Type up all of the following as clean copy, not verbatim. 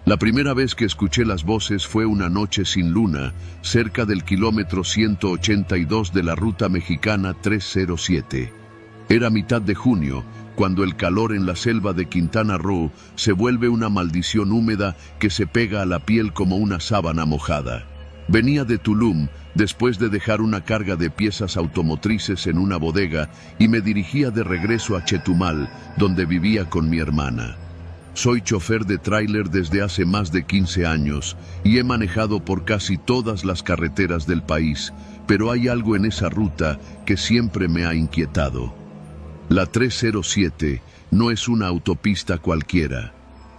La primera vez que escuché las voces fue una noche sin luna, cerca del kilómetro 182 de la ruta mexicana 307. Era mitad de junio, cuando el calor en la selva de Quintana Roo se vuelve una maldición húmeda que se pega a la piel como una sábana mojada. Venía de Tulum, después de dejar una carga de piezas automotrices en una bodega, y me dirigía de regreso a Chetumal, donde vivía con mi hermana. Soy chofer de tráiler desde hace más de 15 años y he manejado por casi todas las carreteras del país, pero hay algo en esa ruta que siempre me ha inquietado. La 307 no es una autopista cualquiera.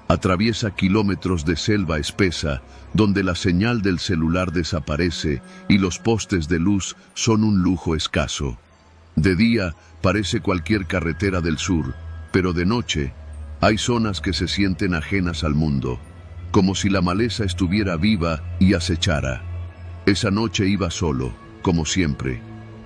Atraviesa kilómetros de selva espesa, donde la señal del celular desaparece y los postes de luz son un lujo escaso. De día parece cualquier carretera del sur, pero de noche hay zonas que se sienten ajenas al mundo, como si la maleza estuviera viva y acechara. Esa noche iba solo, como siempre.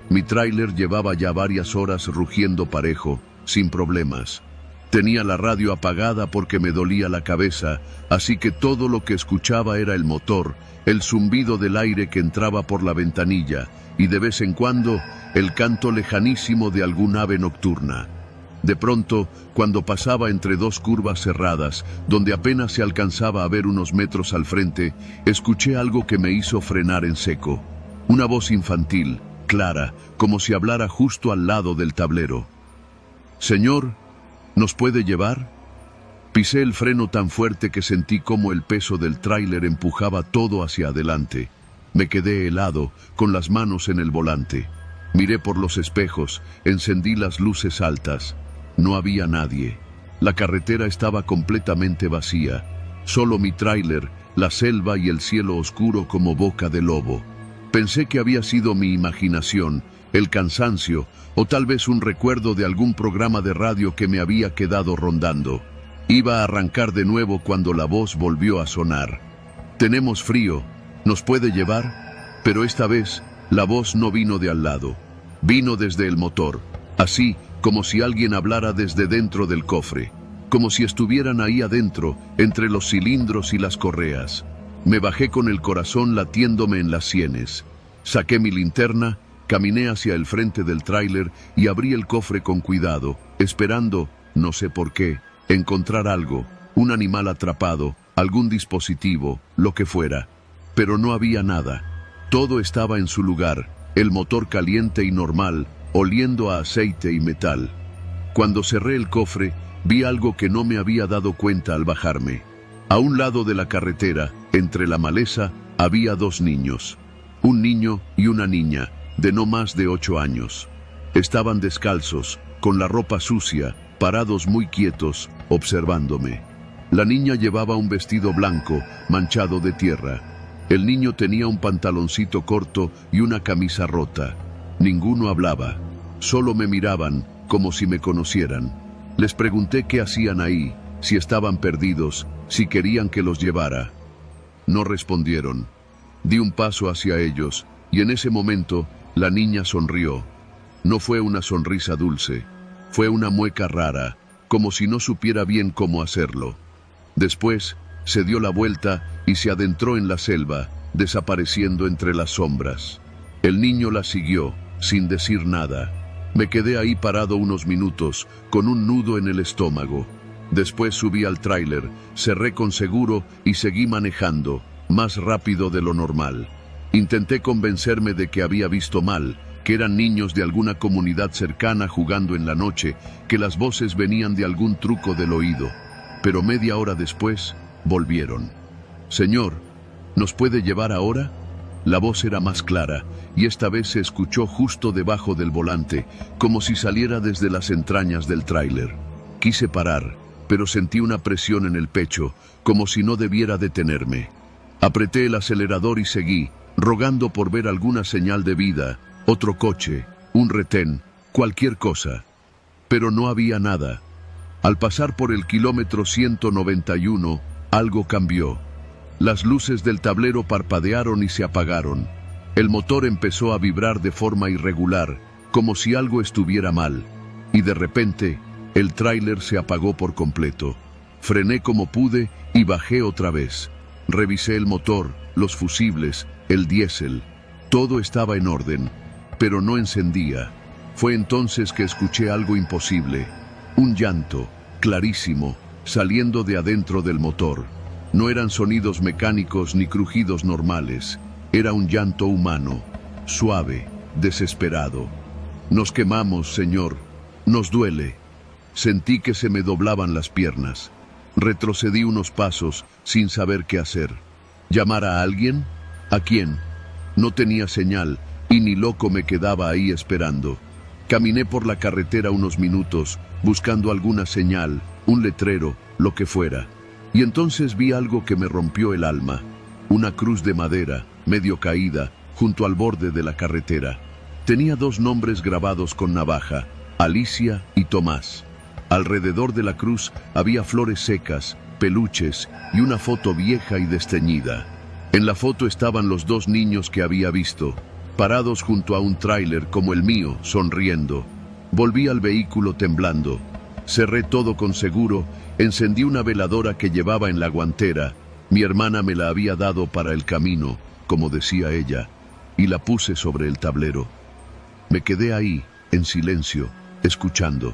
Mi tráiler llevaba ya varias horas rugiendo parejo, sin problemas. Tenía la radio apagada porque me dolía la cabeza, así que todo lo que escuchaba era el motor, el zumbido del aire que entraba por la ventanilla y de vez en cuando el canto lejanísimo de algún ave nocturna. De pronto, cuando pasaba entre dos curvas cerradas, donde apenas se alcanzaba a ver unos metros al frente, escuché algo que me hizo frenar en seco. Una voz infantil, clara, como si hablara justo al lado del tablero. «Señor, ¿nos puede llevar?» Pisé el freno tan fuerte que sentí como el peso del tráiler empujaba todo hacia adelante. Me quedé helado, con las manos en el volante. Miré por los espejos, encendí las luces altas. No había nadie. La carretera estaba completamente vacía. Solo mi tráiler, la selva y el cielo oscuro como boca de lobo. Pensé que había sido mi imaginación, el cansancio, o tal vez un recuerdo de algún programa de radio que me había quedado rondando. Iba a arrancar de nuevo cuando la voz volvió a sonar. «Tenemos frío, ¿nos puede llevar?» Pero esta vez, la voz no vino de al lado. Vino desde el motor, así como si alguien hablara desde dentro del cofre, como si estuvieran ahí adentro, entre los cilindros y las correas. Me bajé con el corazón latiéndome en las sienes. Saqué mi linterna, caminé hacia el frente del tráiler y abrí el cofre con cuidado, esperando, no sé por qué, encontrar algo, un animal atrapado, algún dispositivo, lo que fuera. Pero no había nada. Todo estaba en su lugar, el motor caliente y normal, oliendo a aceite y metal. Cuando cerré el cofre, vi algo que no me había dado cuenta al bajarme. A un lado de la carretera, entre la maleza, había dos niños. Un niño y una niña, de no más de 8 años. Estaban descalzos, con la ropa sucia, parados muy quietos, observándome. La niña llevaba un vestido blanco, manchado de tierra. El niño tenía un pantaloncito corto y una camisa rota. Ninguno hablaba, solo me miraban como si me conocieran. Les pregunté qué hacían ahí, si estaban perdidos, si querían que los llevara. No respondieron. Di un paso hacia ellos y en ese momento la niña sonrió. No fue una sonrisa dulce, fue una mueca rara, como si no supiera bien cómo hacerlo. Después se dio la vuelta y se adentró en la selva, desapareciendo entre las sombras. El niño la siguió, sin decir nada. Me quedé ahí parado unos minutos, con un nudo en el estómago. Después subí al tráiler, cerré con seguro y seguí manejando, más rápido de lo normal. Intenté convencerme de que había visto mal, que eran niños de alguna comunidad cercana jugando en la noche, que las voces venían de algún truco del oído. Pero media hora después, volvieron. «Señor, ¿nos puede llevar ahora?» La voz era más clara, y esta vez se escuchó justo debajo del volante, como si saliera desde las entrañas del tráiler. Quise parar, pero sentí una presión en el pecho, como si no debiera detenerme. Apreté el acelerador y seguí, rogando por ver alguna señal de vida, otro coche, un retén, cualquier cosa. Pero no había nada. Al pasar por el kilómetro 191, algo cambió. Las luces del tablero parpadearon y se apagaron. El motor empezó a vibrar de forma irregular, como si algo estuviera mal. Y de repente, el tráiler se apagó por completo. Frené como pude y bajé otra vez. Revisé el motor, los fusibles, el diésel. Todo estaba en orden, pero no encendía. Fue entonces que escuché algo imposible. Un llanto, clarísimo, saliendo de adentro del motor. No eran sonidos mecánicos ni crujidos normales. Era un llanto humano, suave, desesperado. Nos quemamos, señor. Nos duele. Sentí que se me doblaban las piernas. Retrocedí unos pasos sin saber qué hacer. ¿Llamar a alguien? ¿A quién? No tenía señal y ni loco me quedaba ahí esperando. Caminé por la carretera unos minutos, buscando alguna señal, un letrero, lo que fuera. Y entonces vi algo que me rompió el alma. Una cruz de madera, medio caída, junto al borde de la carretera. Tenía 2 nombres grabados con navaja, Alicia y Tomás. Alrededor de la cruz había flores secas, peluches y una foto vieja y desteñida. En la foto estaban los 2 niños que había visto, parados junto a un tráiler como el mío, sonriendo. Volví al vehículo temblando. Cerré todo con seguro, encendí una veladora que llevaba en la guantera. Mi hermana me la había dado para el camino, como decía ella, y la puse sobre el tablero. Me quedé ahí, en silencio, escuchando.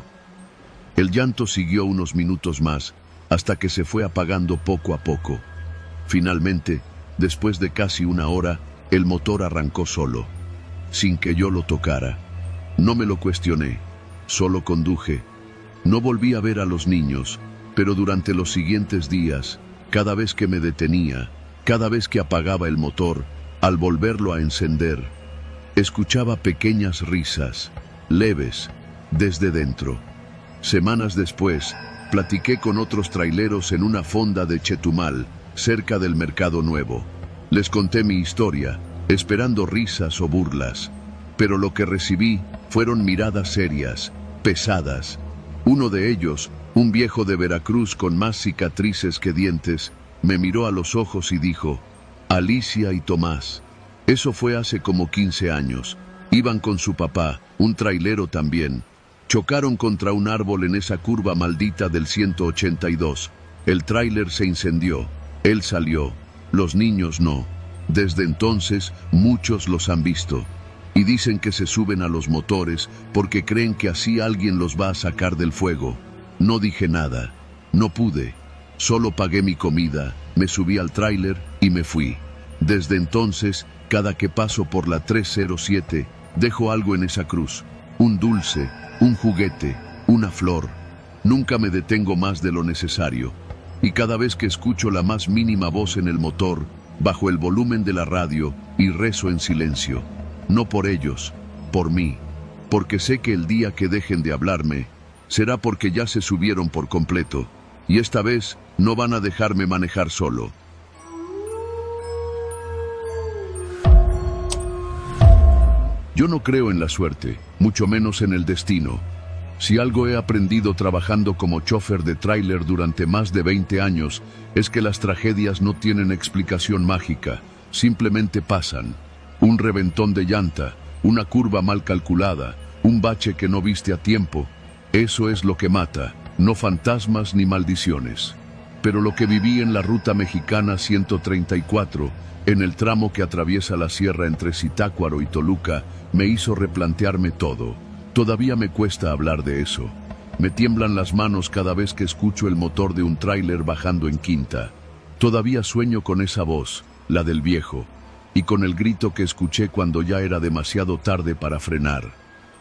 El llanto siguió unos minutos más, hasta que se fue apagando poco a poco. Finalmente, después de casi 1 hora, el motor arrancó solo, sin que yo lo tocara. No me lo cuestioné, solo conduje. No volví a ver a los niños, pero durante los siguientes días, cada vez que me detenía, cada vez que apagaba el motor, al volverlo a encender, escuchaba pequeñas risas, leves, desde dentro. Semanas después, platiqué con otros traileros en una fonda de Chetumal, cerca del Mercado Nuevo. Les conté mi historia, esperando risas o burlas, pero lo que recibí fueron miradas serias, pesadas. Uno de ellos, un viejo de Veracruz con más cicatrices que dientes, me miró a los ojos y dijo: Alicia y Tomás. Eso fue hace como 15 años. Iban con su papá, un trailero también. Chocaron contra un árbol en esa curva maldita del 182. El tráiler se incendió. Él salió. Los niños no. Desde entonces, muchos los han visto. Y dicen que se suben a los motores porque creen que así alguien los va a sacar del fuego. No dije nada. No pude. Solo pagué mi comida, me subí al tráiler y me fui. Desde entonces, cada que paso por la 307, dejo algo en esa cruz. Un dulce, un juguete, una flor. Nunca me detengo más de lo necesario. Y cada vez que escucho la más mínima voz en el motor, bajo el volumen de la radio y rezo en silencio. No por ellos, por mí. Porque sé que el día que dejen de hablarme, será porque ya se subieron por completo. Y esta vez no van a dejarme manejar solo. Yo no creo en la suerte, mucho menos en el destino. Si algo he aprendido trabajando como chofer de tráiler durante más de 20 años, es que las tragedias no tienen explicación mágica, simplemente pasan. Un reventón de llanta, una curva mal calculada, un bache que no viste a tiempo, eso es lo que mata, no fantasmas ni maldiciones. Pero lo que viví en la ruta mexicana 134, en el tramo que atraviesa la sierra entre Zitácuaro y Toluca, me hizo replantearme todo. Todavía me cuesta hablar de eso. Me tiemblan las manos cada vez que escucho el motor de un tráiler bajando en quinta. Todavía sueño con esa voz, la del viejo, y con el grito que escuché cuando ya era demasiado tarde para frenar.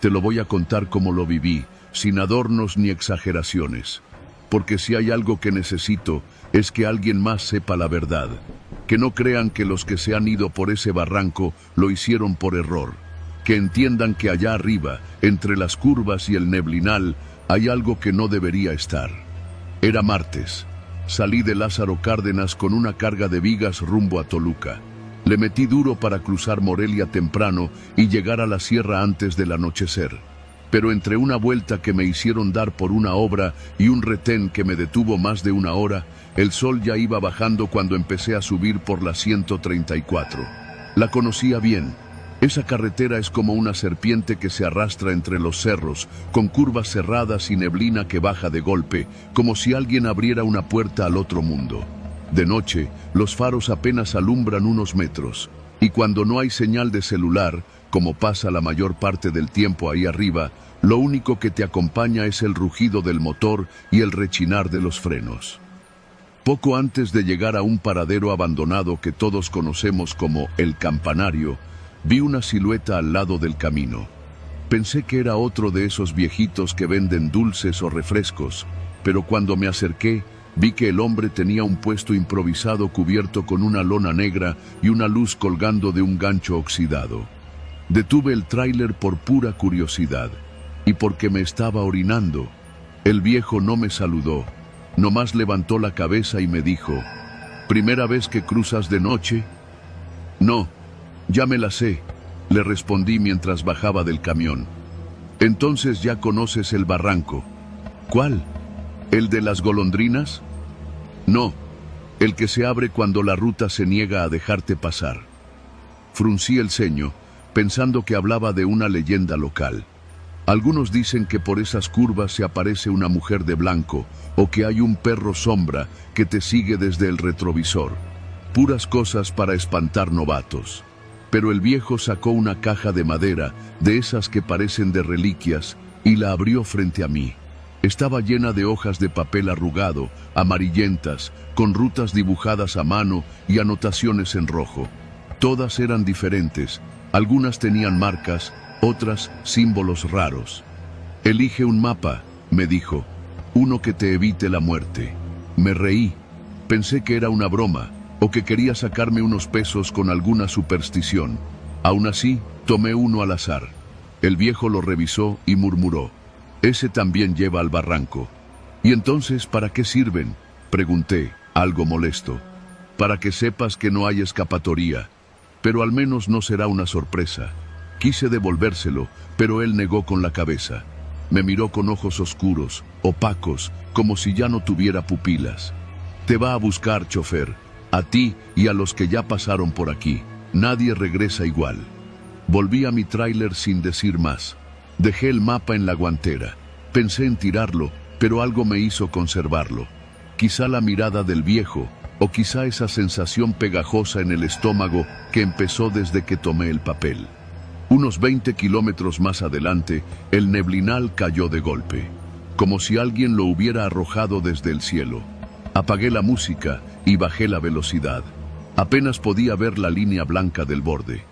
Te lo voy a contar como lo viví, sin adornos ni exageraciones. Porque si hay algo que necesito, es que alguien más sepa la verdad. Que no crean que los que se han ido por ese barranco lo hicieron por error. Que entiendan que allá arriba, entre las curvas y el neblinal, hay algo que no debería estar. Era martes. Salí de Lázaro Cárdenas con una carga de vigas rumbo a Toluca. Le metí duro para cruzar Morelia temprano y llegar a la sierra antes del anochecer. Pero entre una vuelta que me hicieron dar por una obra y un retén que me detuvo más de 1 hora, el sol ya iba bajando cuando empecé a subir por la 134. La conocía bien. Esa carretera es como una serpiente que se arrastra entre los cerros, con curvas cerradas y neblina que baja de golpe, como si alguien abriera una puerta al otro mundo. De noche, los faros apenas alumbran unos metros, y cuando no hay señal de celular, como pasa la mayor parte del tiempo ahí arriba, lo único que te acompaña es el rugido del motor y el rechinar de los frenos. Poco antes de llegar a un paradero abandonado que todos conocemos como El Campanario, vi una silueta al lado del camino. Pensé que era otro de esos viejitos que venden dulces o refrescos, pero cuando me acerqué, vi que el hombre tenía un puesto improvisado cubierto con una lona negra y una luz colgando de un gancho oxidado. Detuve el tráiler por pura curiosidad y porque me estaba orinando. El viejo no me saludó, nomás levantó la cabeza y me dijo: ¿Primera vez que cruzas de noche? No, ya me la sé, le respondí mientras bajaba del camión. Entonces ya conoces el barranco. ¿Cuál? ¿El de las golondrinas? No, el que se abre cuando la ruta se niega a dejarte pasar. Fruncí el ceño, pensando que hablaba de una leyenda local. Algunos dicen que por esas curvas se aparece una mujer de blanco o que hay un perro sombra que te sigue desde el retrovisor. Puras cosas para espantar novatos. Pero el viejo sacó una caja de madera, de esas que parecen de reliquias, y la abrió frente a mí. Estaba llena de hojas de papel arrugado, amarillentas, con rutas dibujadas a mano y anotaciones en rojo. Todas eran diferentes, algunas tenían marcas, otras símbolos raros. Elige un mapa, me dijo, uno que te evite la muerte. Me reí, pensé que era una broma, o que quería sacarme unos pesos con alguna superstición. Aún así, tomé uno al azar. El viejo lo revisó y murmuró: ese también lleva al barranco. ¿Y entonces para qué sirven?, pregunté, algo molesto. Para que sepas que no hay escapatoria, pero al menos no será una sorpresa. Quise devolvérselo, pero él negó con la cabeza. Me miró con ojos oscuros, opacos, como si ya no tuviera pupilas. Te va a buscar, chofer, a ti y a los que ya pasaron por aquí. Nadie regresa igual. Volví a mi tráiler sin decir más. Dejé el mapa en la guantera. Pensé en tirarlo, pero algo me hizo conservarlo. Quizá la mirada del viejo, o quizá esa sensación pegajosa en el estómago que empezó desde que tomé el papel. Unos 20 kilómetros más adelante, el neblinal cayó de golpe, como si alguien lo hubiera arrojado desde el cielo. Apagué la música y bajé la velocidad. Apenas podía ver la línea blanca del borde.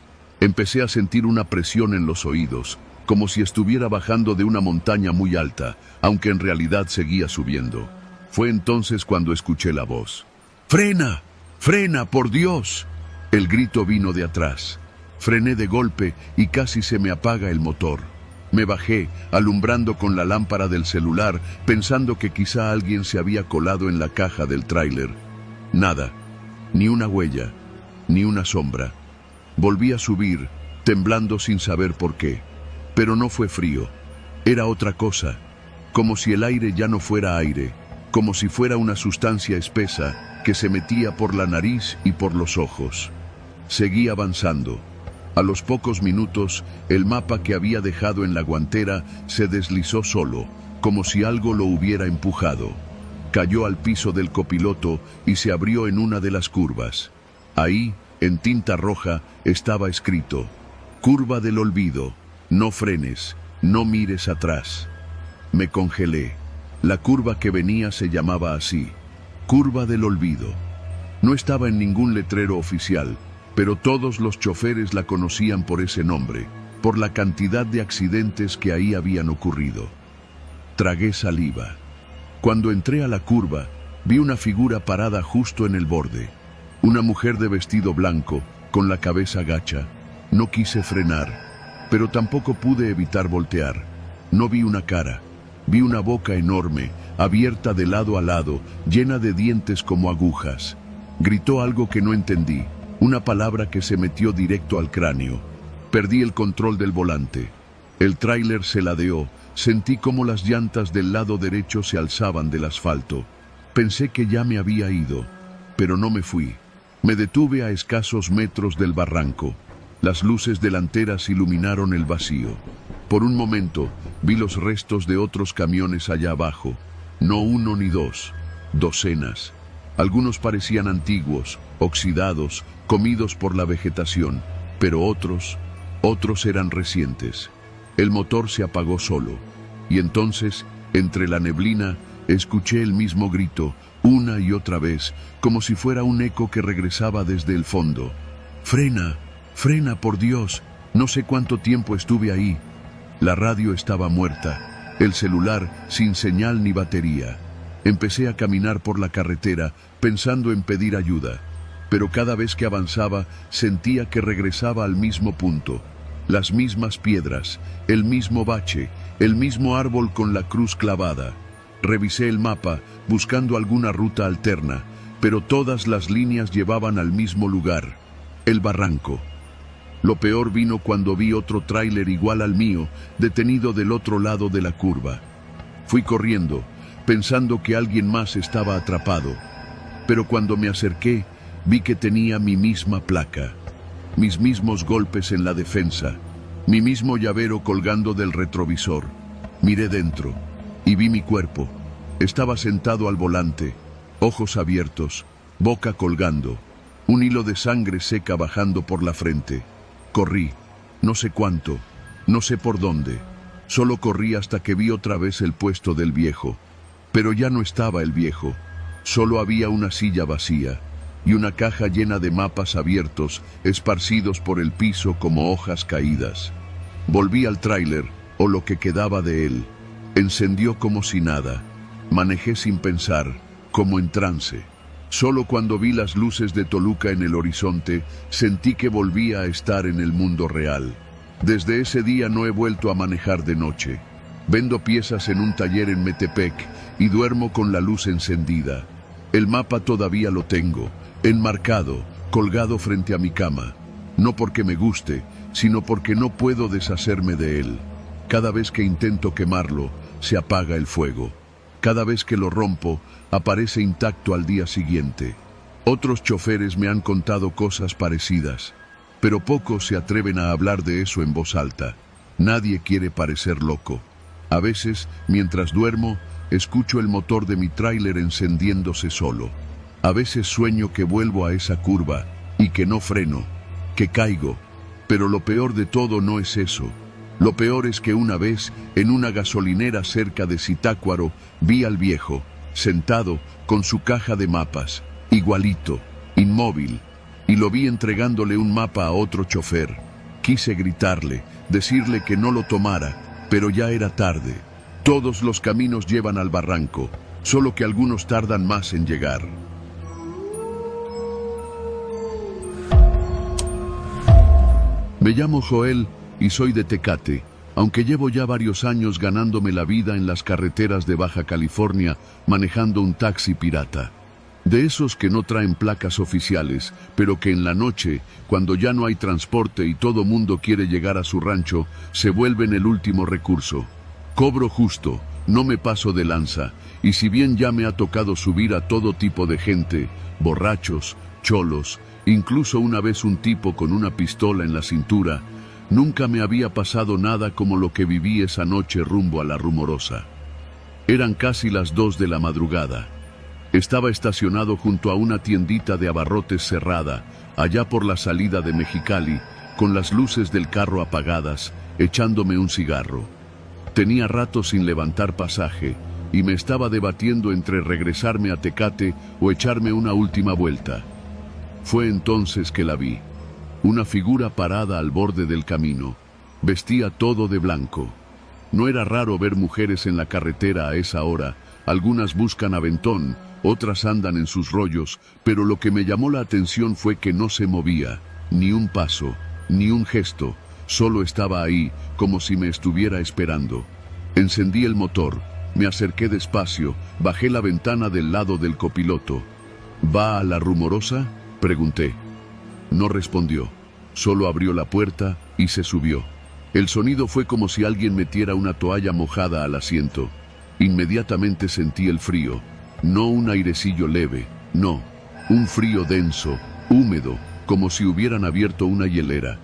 Empecé a sentir una presión en los oídos, como si estuviera bajando de una montaña muy alta, aunque en realidad seguía subiendo. Fue entonces cuando escuché la voz. ¡Frena! ¡Frena, por Dios! El grito vino de atrás. Frené de golpe y casi se me apaga el motor. Me bajé, alumbrando con la lámpara del celular, pensando que quizá alguien se había colado en la caja del tráiler. Nada, ni una huella, ni una sombra. Volví a subir, temblando sin saber por qué. Pero no fue frío, era otra cosa, como si el aire ya no fuera aire, como si fuera una sustancia espesa que se metía por la nariz y por los ojos. Seguí avanzando. A los pocos minutos, el mapa que había dejado en la guantera se deslizó solo, como si algo lo hubiera empujado. Cayó al piso del copiloto y se abrió en una de las curvas. Ahí, en tinta roja, estaba escrito: Curva del olvido. No frenes, no mires atrás. Me congelé. La curva que venía se llamaba así: Curva del olvido. No estaba en ningún letrero oficial, pero todos los choferes la conocían por ese nombre, por la cantidad de accidentes que ahí habían ocurrido. Tragué saliva. Cuando entré a la curva, vi una figura parada justo en el borde. Una mujer de vestido blanco, con la cabeza gacha. No quise frenar, pero tampoco pude evitar voltear. No vi una cara, vi una boca enorme, abierta de lado a lado, llena de dientes como agujas. Gritó algo que no entendí, una palabra que se metió directo al cráneo. Perdí el control del volante. El tráiler se ladeó, sentí como las llantas del lado derecho se alzaban del asfalto. Pensé que ya me había ido, pero no me fui. Me detuve a escasos metros del barranco. Las luces delanteras iluminaron el vacío. Por un momento vi los restos de otros camiones allá abajo. No uno ni dos, docenas. Algunos parecían antiguos, oxidados, comidos por la vegetación, pero otros eran recientes. El motor se apagó solo, y entonces, entre la neblina, escuché el mismo grito, una y otra vez, como si fuera un eco que regresaba desde el fondo. ¡Frena! ¡Frena, por Dios! No sé cuánto tiempo estuve ahí. La radio estaba muerta, el celular sin señal ni batería. Empecé a caminar por la carretera, pensando en pedir ayuda, pero cada vez que avanzaba sentía que regresaba al mismo punto. Las mismas piedras, el mismo bache, el mismo árbol con la cruz clavada. Revisé el mapa, buscando alguna ruta alterna, pero todas las líneas llevaban al mismo lugar, el barranco. Lo peor vino cuando vi otro tráiler igual al mío, detenido del otro lado de la curva. Fui corriendo, pensando que alguien más estaba atrapado, pero cuando me acerqué, vi que tenía mi misma placa, mis mismos golpes en la defensa, mi mismo llavero colgando del retrovisor. Miré dentro y vi mi cuerpo. Estaba sentado al volante, ojos abiertos, boca colgando, un hilo de sangre seca bajando por la frente. Corrí, no sé cuánto, no sé por dónde, solo corrí hasta que vi otra vez el puesto del viejo. Pero ya no estaba el viejo, solo había una silla vacía y una caja llena de mapas abiertos, esparcidos por el piso como hojas caídas. Volví al tráiler, o lo que quedaba de él. Encendió como si nada. Manejé sin pensar, como en trance. Solo cuando vi las luces de Toluca en el horizonte, sentí que volvía a estar en el mundo real. Desde ese día no he vuelto a manejar de noche. Vendo piezas en un taller en Metepec y duermo con la luz encendida. El mapa todavía lo tengo, enmarcado, colgado frente a mi cama. No porque me guste, sino porque no puedo deshacerme de él. Cada vez que intento quemarlo, se apaga el fuego. Cada vez que lo rompo, aparece intacto al día siguiente. Otros choferes me han contado cosas parecidas, pero pocos se atreven a hablar de eso en voz alta. Nadie quiere parecer loco. A veces, mientras duermo, escucho el motor de mi tráiler encendiéndose solo. A veces sueño que vuelvo a esa curva y que no freno, que caigo. Pero lo peor de todo no es eso. Lo peor es que una vez, en una gasolinera cerca de Zitácuaro, vi al viejo, sentado, con su caja de mapas, igualito, inmóvil, y lo vi entregándole un mapa a otro chofer. Quise gritarle, decirle que no lo tomara, pero ya era tarde. Todos los caminos llevan al barranco, solo que algunos tardan más en llegar. Me llamo Joel y soy de Tecate, aunque llevo ya varios años ganándome la vida en las carreteras de Baja California manejando un taxi pirata. De esos que no traen placas oficiales, pero que en la noche, cuando ya no hay transporte y todo mundo quiere llegar a su rancho, se vuelven el último recurso. Cobro justo, no me paso de lanza, y si bien ya me ha tocado subir a todo tipo de gente, borrachos, cholos, incluso una vez un tipo con una pistola en la cintura, nunca me había pasado nada como lo que viví esa noche rumbo a La Rumorosa. Eran casi las 2 de la madrugada. Estaba estacionado junto a una tiendita de abarrotes cerrada, allá por la salida de Mexicali, con las luces del carro apagadas, echándome un cigarro. Tenía rato sin levantar pasaje, y me estaba debatiendo entre regresarme a Tecate o echarme una última vuelta. Fue entonces que la vi. Una figura parada al borde del camino. Vestía todo de blanco. No era raro ver mujeres en la carretera a esa hora. Algunas buscan aventón, otras andan en sus rollos, pero lo que me llamó la atención fue que no se movía, ni un paso, ni un gesto, solo estaba ahí, como si me estuviera esperando. Encendí el motor, me acerqué despacio, bajé la ventana del lado del copiloto. ¿Va a La Rumorosa?, pregunté. No respondió, solo abrió la puerta y se subió. El sonido fue como si alguien metiera una toalla mojada al asiento. Inmediatamente sentí el frío. No un airecillo leve, no, un frío denso, húmedo, como si hubieran abierto una hielera.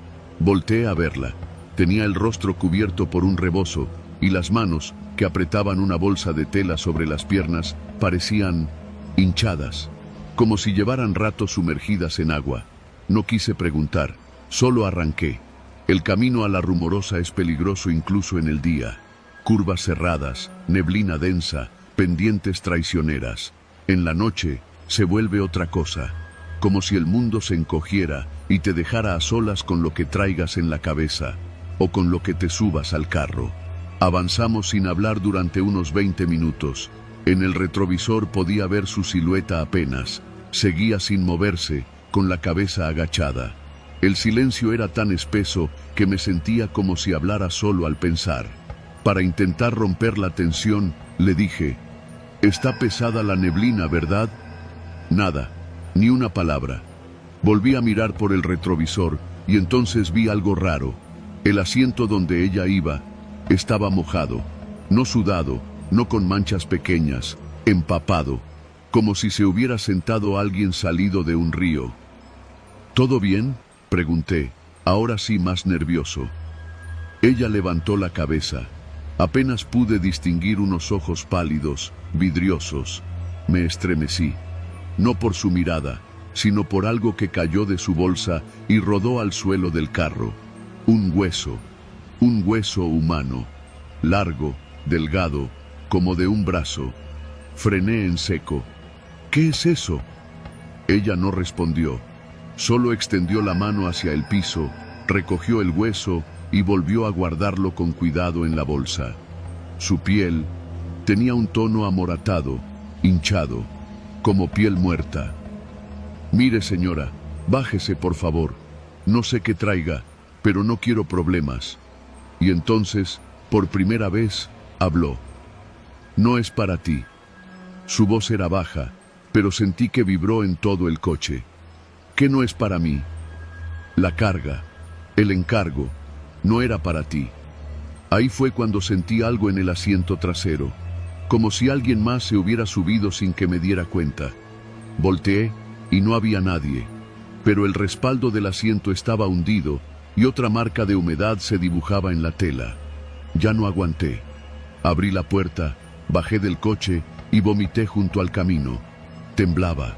Volteé a verla. Tenía el rostro cubierto por un rebozo y las manos, que apretaban una bolsa de tela sobre las piernas, parecían hinchadas, como si llevaran rato sumergidas en agua. No quise preguntar, solo arranqué. El camino a la Rumorosa es peligroso incluso en el día. Curvas cerradas, neblina densa, pendientes traicioneras. En la noche se vuelve otra cosa, como si el mundo se encogiera y te dejara a solas con lo que traigas en la cabeza o con lo que te subas al carro. Avanzamos sin hablar durante unos 20 minutos. En el retrovisor podía ver su silueta apenas. Seguía sin moverse, con la cabeza agachada. El silencio era tan espeso que me sentía como si hablara solo al pensar. Para intentar romper la tensión, le dije: «Está pesada la neblina, ¿verdad?» Nada, ni una palabra. Volví a mirar por el retrovisor y entonces vi algo raro. El asiento donde ella iba estaba mojado, no sudado, no con manchas pequeñas, empapado, como si se hubiera sentado alguien salido de un río. «¿Todo bien?», pregunté, ahora sí más nervioso. Ella levantó la cabeza. Apenas pude distinguir unos ojos pálidos, vidriosos. Me estremecí, no por su mirada, sino por algo que cayó de su bolsa y rodó al suelo del carro. Un hueso humano, largo, delgado, como de un brazo. Frené en seco. «¿Qué es eso?». Ella no respondió, solo extendió la mano hacia el piso, recogió el hueso y volvió a guardarlo con cuidado en la bolsa. Su piel tenía un tono amoratado, hinchado, como piel muerta. «Mire, señora, bájese por favor. No sé qué traiga, pero no quiero problemas». Y entonces, por primera vez, habló. «No es para ti». Su voz era baja, pero sentí que vibró en todo el coche. «¿Qué no es para mí?». «La carga, el encargo, no era para ti». Ahí fue cuando sentí algo en el asiento trasero, como si alguien más se hubiera subido sin que me diera cuenta. Volteé y no había nadie, pero el respaldo del asiento estaba hundido y otra marca de humedad se dibujaba en la tela. Ya no aguanté. Abrí la puerta, bajé del coche y vomité junto al camino. Temblaba.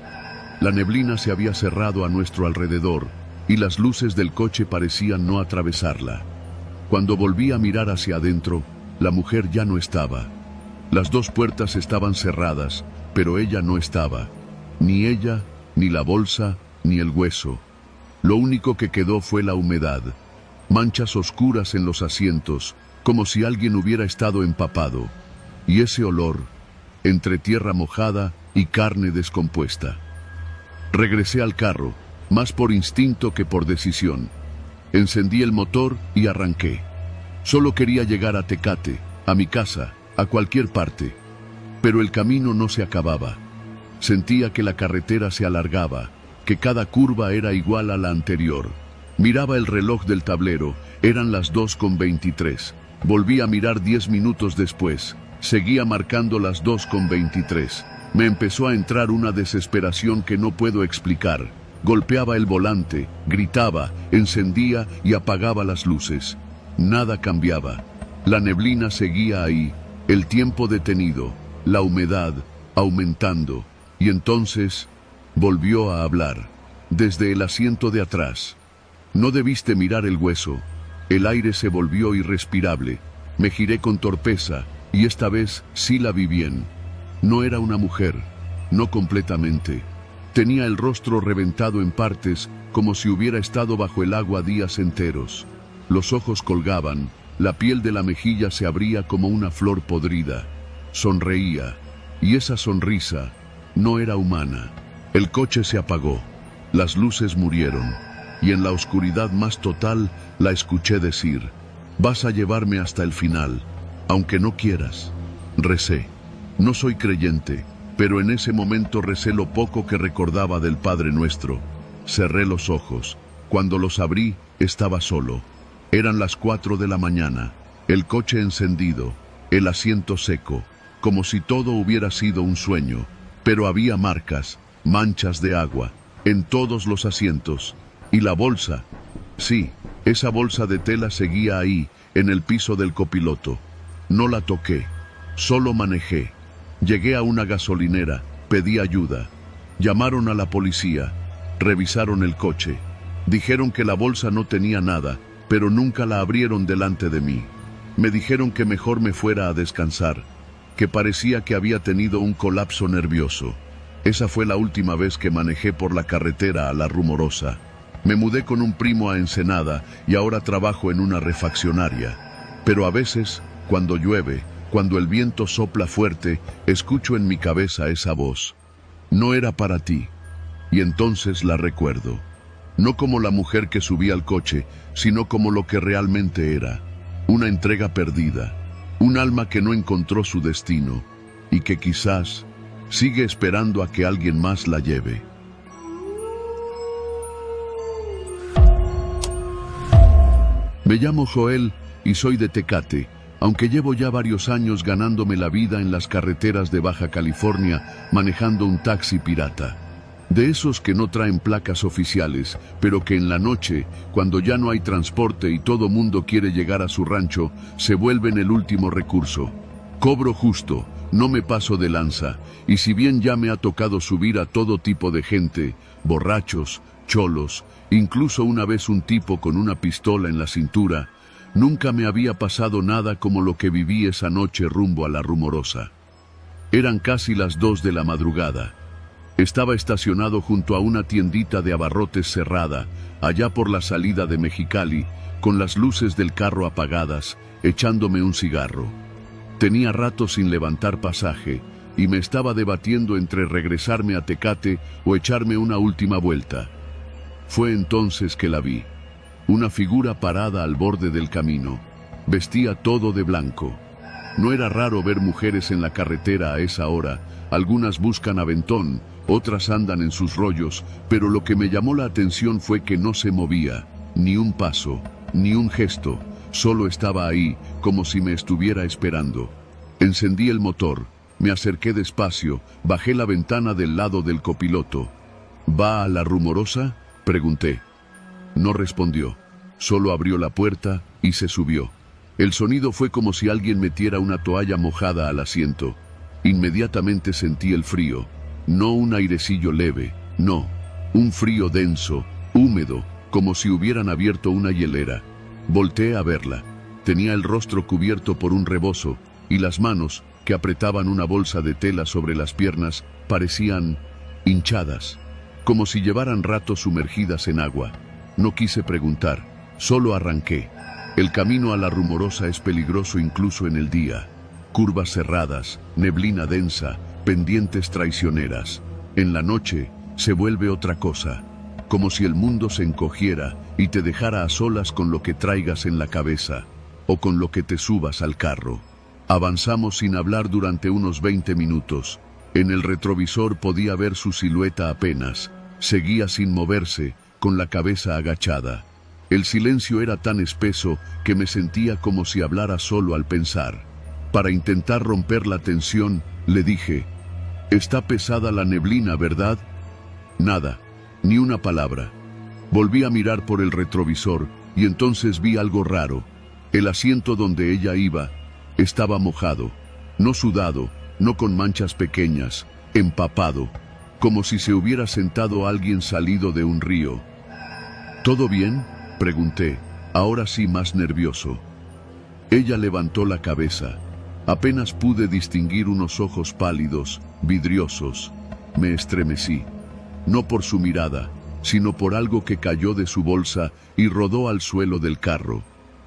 La neblina se había cerrado a nuestro alrededor y las luces del coche parecían no atravesarla. Cuando volví a mirar hacia adentro, la mujer ya no estaba. Las dos puertas estaban cerradas, pero ella no estaba. Ni ella, ni la bolsa, ni el hueso. Lo único que quedó fue la humedad. Manchas oscuras en los asientos, como si alguien hubiera estado empapado. Y ese olor, entre tierra mojada y carne descompuesta. Regresé al carro, más por instinto que por decisión. Encendí el motor y arranqué. Solo quería llegar a Tecate, a mi casa, a cualquier parte. Pero el camino no se acababa. Sentía que la carretera se alargaba, que cada curva era igual a la anterior. Miraba el reloj del tablero, eran las 2:23. Volví a mirar 10 minutos después, seguía marcando las 2:23. Me empezó a entrar una desesperación que no puedo explicar. Golpeaba el volante, gritaba, encendía y apagaba las luces. Nada cambiaba. La neblina seguía ahí, el tiempo detenido, la humedad aumentando. Y entonces volvió a hablar, desde el asiento de atrás. «No debiste mirar el hueso». El aire se volvió irrespirable. Me giré con torpeza, y esta vez sí la vi bien. No era una mujer, no completamente. Tenía el rostro reventado en partes, como si hubiera estado bajo el agua días enteros. Los ojos colgaban, la piel de la mejilla se abría como una flor podrida. Sonreía, y esa sonrisa no era humana. El coche se apagó, las luces murieron, y en la oscuridad más total la escuché decir: «Vas a llevarme hasta el final, aunque no quieras». Recé. No soy creyente, pero en ese momento recé lo poco que recordaba del Padre Nuestro. Cerré los ojos. Cuando los abrí, estaba solo. Eran las 4 de la mañana, el coche encendido, el asiento seco, como si todo hubiera sido un sueño, pero había marcas, manchas de agua, en todos los asientos. Y la bolsa, sí, Esa bolsa de tela seguía ahí, en el piso del copiloto. No la toqué, solo manejé. Llegué a una gasolinera, pedí ayuda. Llamaron a la policía, revisaron el coche. Dijeron que la bolsa no tenía nada, pero nunca la abrieron delante de mí. Me dijeron que mejor me fuera a descansar, que parecía que había tenido un colapso nervioso. Esa fue la última vez que manejé por la carretera a La Rumorosa. Me mudé con un primo a Ensenada y ahora trabajo en una refaccionaria. Pero a veces, cuando llueve, cuando el viento sopla fuerte, escucho en mi cabeza esa voz. No era para ti. Y entonces la recuerdo. No como la mujer que subía al coche, sino como lo que realmente era. Una entrega perdida. Un alma que no encontró su destino y que quizás sigue esperando a que alguien más la lleve. Me llamo Joel y soy de Tecate, aunque llevo ya varios años ganándome la vida en las carreteras de Baja California manejando un taxi pirata. De esos que no traen placas oficiales, pero que en la noche, cuando ya no hay transporte y todo mundo quiere llegar a su rancho, se vuelven el último recurso. Cobro justo, no me paso de lanza, y si bien ya me ha tocado subir a todo tipo de gente, borrachos, cholos, incluso una vez un tipo con una pistola en la cintura, nunca me había pasado nada como lo que viví esa noche rumbo a La Rumorosa. Eran casi las 2 de la madrugada. Estaba estacionado junto a una tiendita de abarrotes cerrada, allá por la salida de Mexicali, con las luces del carro apagadas, echándome un cigarro. Tenía rato sin levantar pasaje, y me estaba debatiendo entre regresarme a Tecate o echarme una última vuelta. Fue entonces que la vi. Una figura parada al borde del camino. Vestía todo de blanco. No era raro ver mujeres en la carretera a esa hora. Algunas buscan aventón, otras andan en sus rollos, pero lo que me llamó la atención fue que no se movía, ni un paso, ni un gesto, solo estaba ahí, como si me estuviera esperando. Encendí el motor, me acerqué despacio, bajé la ventana del lado del copiloto. ¿Va a La Rumorosa?, pregunté. No respondió, solo abrió la puerta y se subió. El sonido fue como si alguien metiera una toalla mojada al asiento. Inmediatamente sentí el frío. No un airecillo leve, no, un frío denso, húmedo, como si hubieran abierto una hielera. Volteé a verla. Tenía el rostro cubierto por un rebozo, y las manos, que apretaban una bolsa de tela sobre las piernas, parecían hinchadas, como si llevaran rato sumergidas en agua. No quise preguntar, solo arranqué. El camino a La Rumorosa es peligroso incluso en el día. Curvas cerradas, neblina densa, pendientes traicioneras. En la noche se vuelve otra cosa, como si el mundo se encogiera y te dejara a solas con lo que traigas en la cabeza o con lo que te subas al carro. Avanzamos sin hablar durante unos 20 minutos. En el retrovisor podía ver su silueta apenas. Seguía sin moverse, con la cabeza agachada. El silencio era tan espeso que me sentía como si hablara solo al pensar. Para intentar romper la tensión, le dije: «Está pesada la neblina, ¿verdad?» Nada, ni una palabra. Volví a mirar por el retrovisor y entonces vi algo raro. El asiento donde ella iba estaba mojado, no sudado, no con manchas pequeñas, empapado, como si se hubiera sentado alguien salido de un río. «¿Todo bien?», pregunté, ahora sí más nervioso. Ella levantó la cabeza. Apenas pude distinguir unos ojos pálidos, vidriosos. Me estremecí, no por su mirada, sino por algo que cayó de su bolsa y rodó al suelo del carro.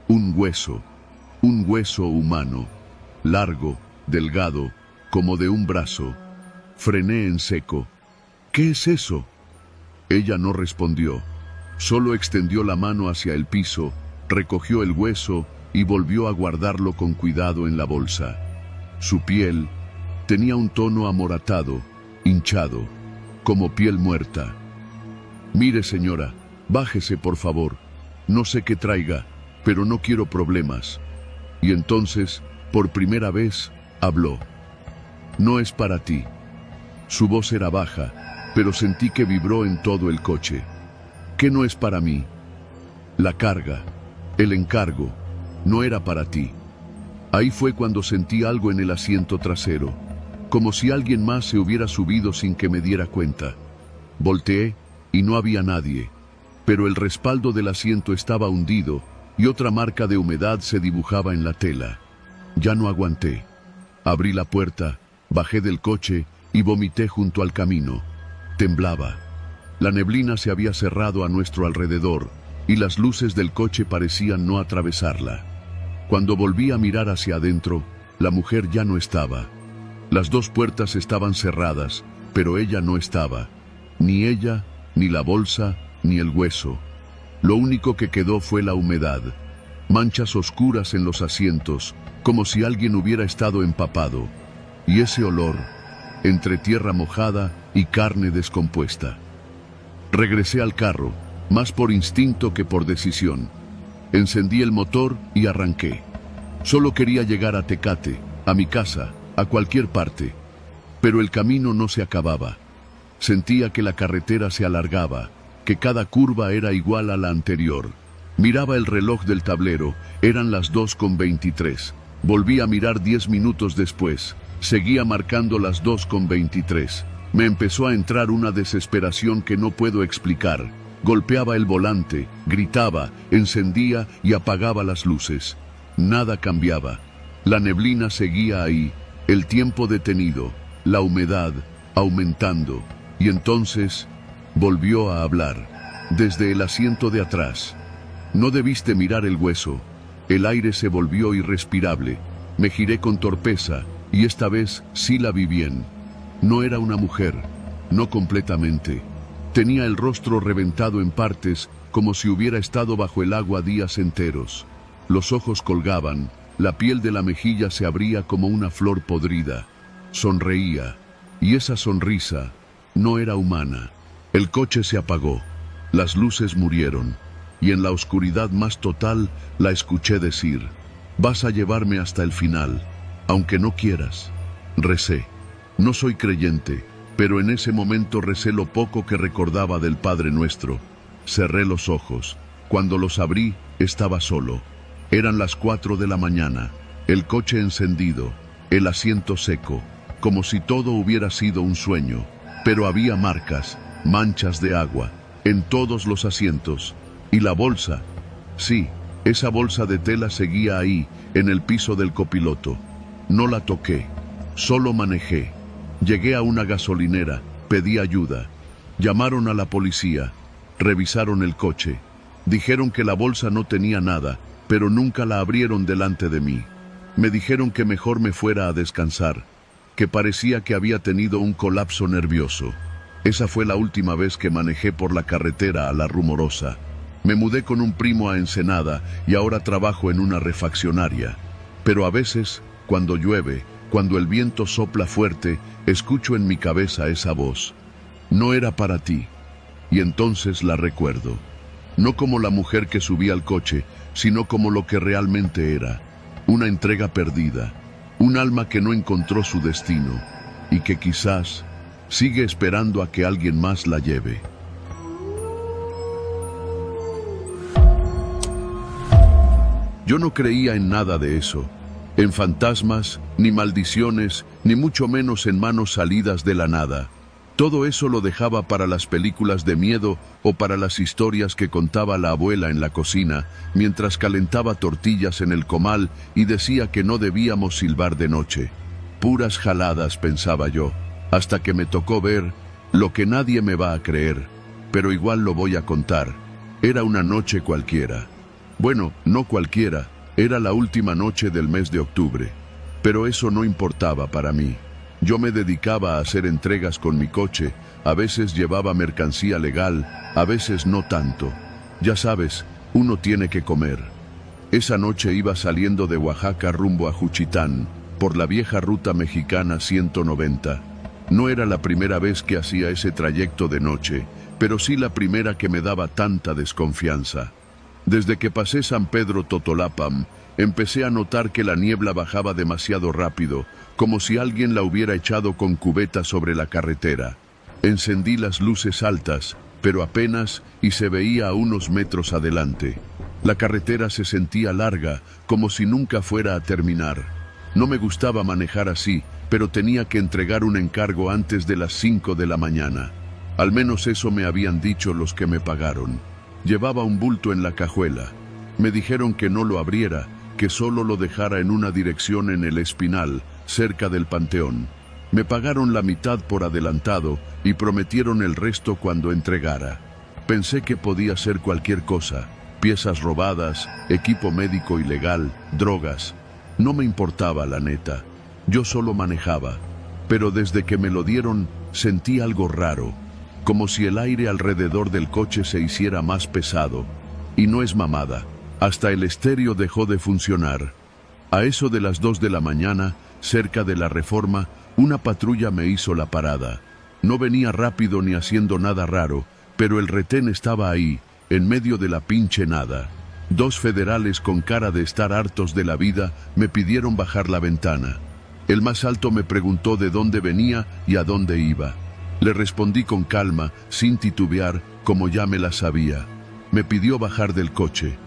Un hueso humano, largo, delgado, como de un brazo. Frené en seco. «¿Qué es eso?». Ella no respondió, solo extendió la mano hacia el piso, recogió el hueso y volvió a guardarlo con cuidado en la bolsa. Su piel tenía un tono amoratado, hinchado, como piel muerta. «Mire, señora, bájese por favor. No sé qué traiga, pero no quiero problemas». Y entonces, por primera vez, habló. «No es para ti». Su voz era baja, pero sentí que vibró en todo el coche. «¿Qué no es para mí?». La carga, el encargo, no era para ti. Ahí fue cuando sentí algo en el asiento trasero, como si alguien más se hubiera subido sin que me diera cuenta. Volteé y no había nadie, pero el respaldo del asiento estaba hundido y otra marca de humedad se dibujaba en la tela. Ya no aguanté. Abrí la puerta, bajé del coche y vomité junto al camino. Temblaba. La neblina se había cerrado a nuestro alrededor y las luces del coche parecían no atravesarla. Cuando volví a mirar hacia adentro, la mujer ya no estaba. Las dos puertas estaban cerradas, pero ella no estaba. Ni ella, ni la bolsa, ni el hueso. Lo único que quedó fue la humedad. Manchas oscuras en los asientos, como si alguien hubiera estado empapado. Y ese olor, entre tierra mojada y carne descompuesta. Regresé al carro, más por instinto que por decisión. Encendí el motor y arranqué. Solo quería llegar a Tecate, a mi casa, a cualquier parte. Pero el camino no se acababa. Sentía que la carretera se alargaba, que cada curva era igual a la anterior. Miraba el reloj del tablero, eran las 2:23. Volví a mirar 10 minutos después, seguía marcando las 2:23. Me empezó a entrar una desesperación que no puedo explicar. Golpeaba el volante, gritaba, encendía y apagaba las luces. Nada cambiaba. La neblina seguía ahí, el tiempo detenido, la humedad aumentando. Y entonces volvió a hablar, desde el asiento de atrás. No debiste mirar el hueso. El aire se volvió irrespirable. Me giré con torpeza, y esta vez sí la vi bien. No era una mujer, no completamente. Tenía el rostro reventado en partes, como si hubiera estado bajo el agua días enteros. Los ojos colgaban, la piel de la mejilla se abría como una flor podrida. Sonreía, y esa sonrisa no era humana. El coche se apagó, las luces murieron, y en la oscuridad más total la escuché decir: «Vas a llevarme hasta el final, aunque no quieras». Recé. No soy creyente, pero en ese momento recé lo poco que recordaba del Padre Nuestro. Cerré los ojos. Cuando los abrí, estaba solo. Eran las 4 de la mañana, el coche encendido, el asiento seco, como si todo hubiera sido un sueño. Pero había marcas, manchas de agua, en todos los asientos. Y la bolsa. Sí, esa bolsa de tela seguía ahí, en el piso del copiloto. No la toqué, solo manejé. Llegué a una gasolinera, pedí ayuda. Llamaron a la policía, revisaron el coche. Dijeron que la bolsa no tenía nada, pero nunca la abrieron delante de mí. Me dijeron que mejor me fuera a descansar, que parecía que había tenido un colapso nervioso. Esa fue la última vez que manejé por la carretera a La Rumorosa. Me mudé con un primo a Ensenada y ahora trabajo en una refaccionaria. Pero a veces, cuando llueve, cuando el viento sopla fuerte, escucho en mi cabeza esa voz. No era para ti. Y entonces la recuerdo. No como la mujer que subía al coche, sino como lo que realmente era. Una entrega perdida. Un alma que no encontró su destino y que quizás sigue esperando a que alguien más la lleve. Yo no creía en nada de eso. En fantasmas, ni maldiciones, ni mucho menos en manos salidas de la nada. Todo eso lo dejaba para las películas de miedo o para las historias que contaba la abuela en la cocina, mientras calentaba tortillas en el comal y decía que no debíamos silbar de noche. Puras jaladas, pensaba yo, hasta que me tocó ver lo que nadie me va a creer, pero igual lo voy a contar. Era una noche cualquiera. Bueno, no cualquiera. Era la última noche del mes de octubre, pero eso no importaba para mí. Yo me dedicaba a hacer entregas con mi coche, a veces llevaba mercancía legal, a veces no tanto. Ya sabes, uno tiene que comer. Esa noche iba saliendo de Oaxaca rumbo a Juchitán, por la vieja ruta mexicana 190. No era la primera vez que hacía ese trayecto de noche, pero sí la primera que me daba tanta desconfianza. Desde que pasé San Pedro Totolapam, empecé a notar que la niebla bajaba demasiado rápido, como si alguien la hubiera echado con cubeta sobre la carretera. Encendí las luces altas pero apenas y se veía a unos metros adelante. La carretera se sentía larga, como si nunca fuera a terminar. No me gustaba manejar así, pero tenía que entregar un encargo antes de las 5 de la mañana. Al menos eso me habían dicho los que me pagaron. Llevaba un bulto en la cajuela. Me dijeron que no lo abriera, que solo lo dejara en una dirección en el Espinal, cerca del Panteón. Me pagaron la mitad por adelantado y prometieron el resto cuando entregara. Pensé que podía ser cualquier cosa, piezas robadas, equipo médico ilegal, drogas. No me importaba, la neta. Yo solo manejaba. Pero desde que me lo dieron, sentí algo raro, como si el aire alrededor del coche se hiciera más pesado. Y no es mamada, hasta el estéreo dejó de funcionar. A eso de las 2 de la mañana, cerca de la Reforma, una patrulla me hizo la parada. No venía rápido ni haciendo nada raro, pero el retén estaba ahí, en medio de la pinche nada. 2 federales con cara de estar hartos de la vida me pidieron bajar la ventana. El más alto me preguntó de dónde venía y a dónde iba. Le respondí con calma, sin titubear, como ya me la sabía. Me pidió bajar del coche.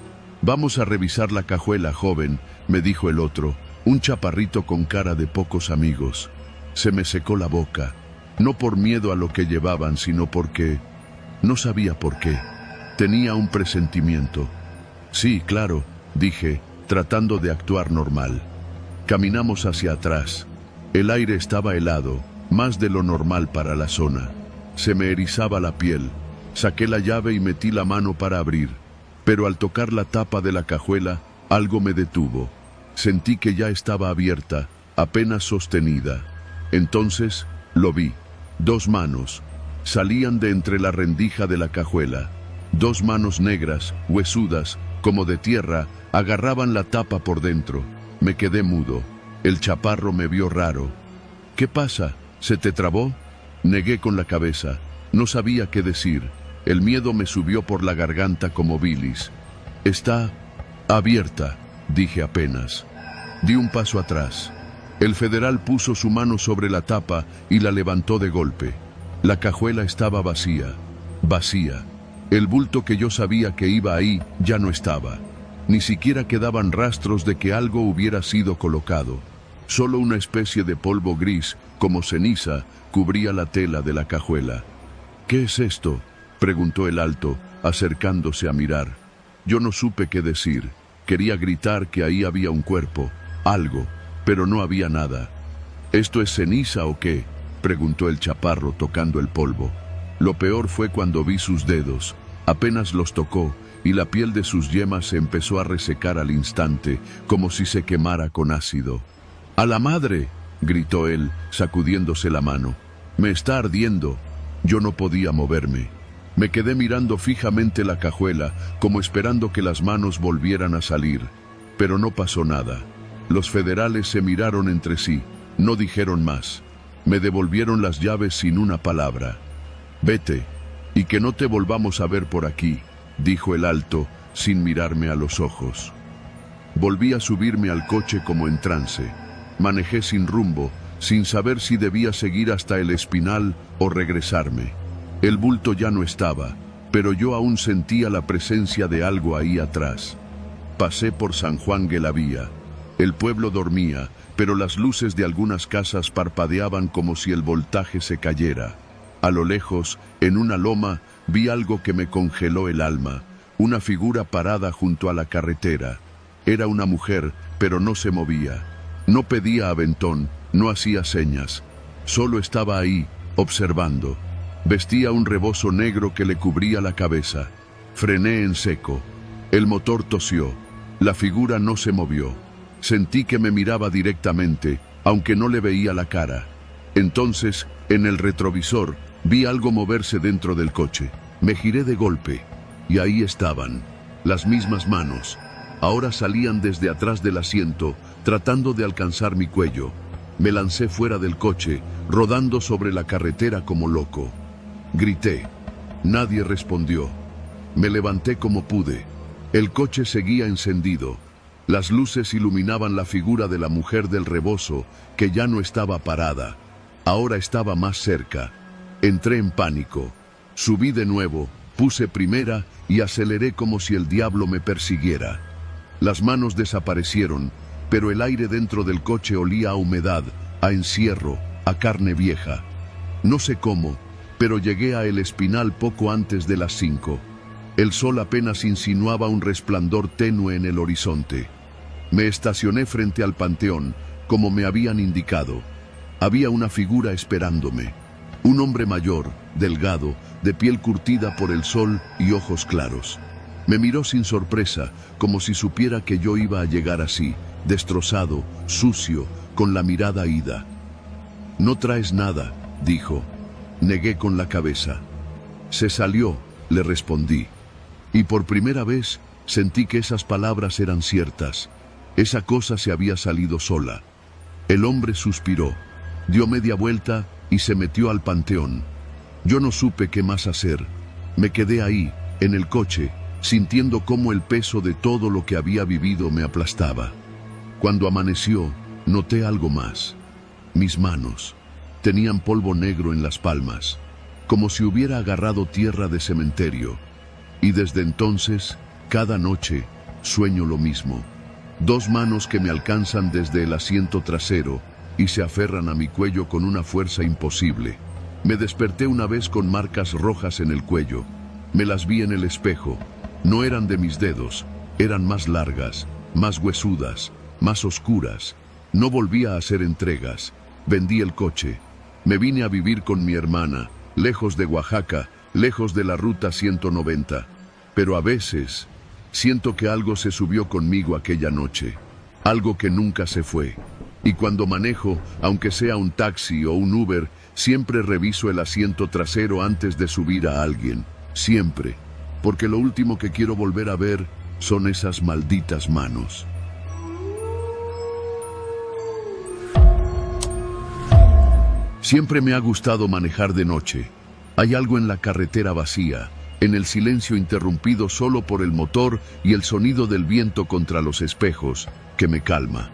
«Vamos a revisar la cajuela, joven», me dijo el otro, un chaparrito con cara de pocos amigos. Se me secó la boca, no por miedo a lo que llevaban, sino porque... no sabía por qué. Tenía un presentimiento. «Sí, claro», dije, tratando de actuar normal. Caminamos hacia atrás. El aire estaba helado, más de lo normal para la zona. Se me erizaba la piel. Saqué la llave y metí la mano para abrir. Pero al tocar la tapa de la cajuela, algo me detuvo. Sentí que ya estaba abierta, apenas sostenida. Entonces, lo vi. 2 manos. Salían de entre la rendija de la cajuela. 2 manos negras, huesudas, como de tierra, agarraban la tapa por dentro. Me quedé mudo. El chaparro me vio raro. «¿Qué pasa? ¿Se te trabó?», negué con la cabeza. No sabía qué decir. El miedo me subió por la garganta como bilis. «Está abierta», dije apenas. Di un paso atrás. El federal puso su mano sobre la tapa y la levantó de golpe. La cajuela estaba vacía. Vacía. El bulto que yo sabía que iba ahí ya no estaba. Ni siquiera quedaban rastros de que algo hubiera sido colocado. Solo una especie de polvo gris, como ceniza, cubría la tela de la cajuela. «¿Qué es esto?», preguntó el alto, acercándose a mirar. Yo no supe qué decir. Quería gritar que ahí había un cuerpo, algo, pero no había nada. «¿Esto es ceniza o qué?», preguntó el chaparro tocando el polvo. Lo peor fue cuando vi sus dedos. Apenas los tocó y la piel de sus yemas se empezó a resecar al instante, como si se quemara con ácido. «¡A la madre!», gritó él, sacudiéndose la mano. «Me está ardiendo». Yo no podía moverme. Me quedé mirando fijamente la cajuela, como esperando que las manos volvieran a salir. Pero no pasó nada. Los federales se miraron entre sí, no dijeron más. Me devolvieron las llaves sin una palabra. «Vete, y que no te volvamos a ver por aquí», dijo el alto, sin mirarme a los ojos. Volví a subirme al coche como en trance. Manejé sin rumbo, sin saber si debía seguir hasta el Espinal o regresarme. El bulto ya no estaba, pero yo aún sentía la presencia de algo ahí atrás. Pasé por San Juan de la Vía. El pueblo dormía, pero las luces de algunas casas parpadeaban como si el voltaje se cayera. A lo lejos, en una loma, vi algo que me congeló el alma, una figura parada junto a la carretera. Era una mujer, pero no se movía. No pedía aventón, no hacía señas. Solo estaba ahí, observando. Vestía un rebozo negro que le cubría la cabeza. Frené en seco. El motor tosió. La figura no se movió. Sentí que me miraba directamente, aunque no le veía la cara. Entonces, en el retrovisor, vi algo moverse dentro del coche. Me giré de golpe, y ahí estaban, las mismas manos. Ahora salían desde atrás del asiento, tratando de alcanzar mi cuello. Me lancé fuera del coche, rodando sobre la carretera como loco. Grité. Nadie respondió. Me levanté como pude. El coche seguía encendido. Las luces iluminaban la figura de la mujer del rebozo, que ya no estaba parada. Ahora estaba más cerca. Entré en pánico. Subí de nuevo, puse primera y aceleré como si el diablo me persiguiera. Las manos desaparecieron, pero el aire dentro del coche olía a humedad, a encierro, a carne vieja. No sé cómo, pero llegué a El Espinal poco antes de las 5. El sol apenas insinuaba un resplandor tenue en el horizonte. Me estacioné frente al panteón, como me habían indicado. Había una figura esperándome. Un hombre mayor, delgado, de piel curtida por el sol y ojos claros. Me miró sin sorpresa, como si supiera que yo iba a llegar así, destrozado, sucio, con la mirada ida. «No traes nada», dijo. Negué con la cabeza. «Se salió», le respondí. Y por primera vez sentí que esas palabras eran ciertas. Esa cosa se había salido sola. El hombre suspiró, dio media vuelta y se metió al panteón. Yo no supe qué más hacer. Me quedé ahí, en el coche, sintiendo cómo el peso de todo lo que había vivido me aplastaba. Cuando amaneció, noté algo más. Mis manos tenían polvo negro en las palmas, como si hubiera agarrado tierra de cementerio. Y desde entonces, cada noche, sueño lo mismo. 2 manos que me alcanzan desde el asiento trasero y se aferran a mi cuello con una fuerza imposible. Me desperté una vez con marcas rojas en el cuello. Me las vi en el espejo. No eran de mis dedos, eran más largas, más huesudas, más oscuras. No volví a hacer entregas. Vendí el coche. Me vine a vivir con mi hermana, lejos de Oaxaca, lejos de la ruta 190. Pero a veces siento que algo se subió conmigo aquella noche, algo que nunca se fue. Y cuando manejo, aunque sea un taxi o un Uber, siempre reviso el asiento trasero antes de subir a alguien. Siempre. Porque lo último que quiero volver a ver son esas malditas manos. Siempre me ha gustado manejar de noche. Hay algo en la carretera vacía, en el silencio interrumpido solo por el motor y el sonido del viento contra los espejos, que me calma.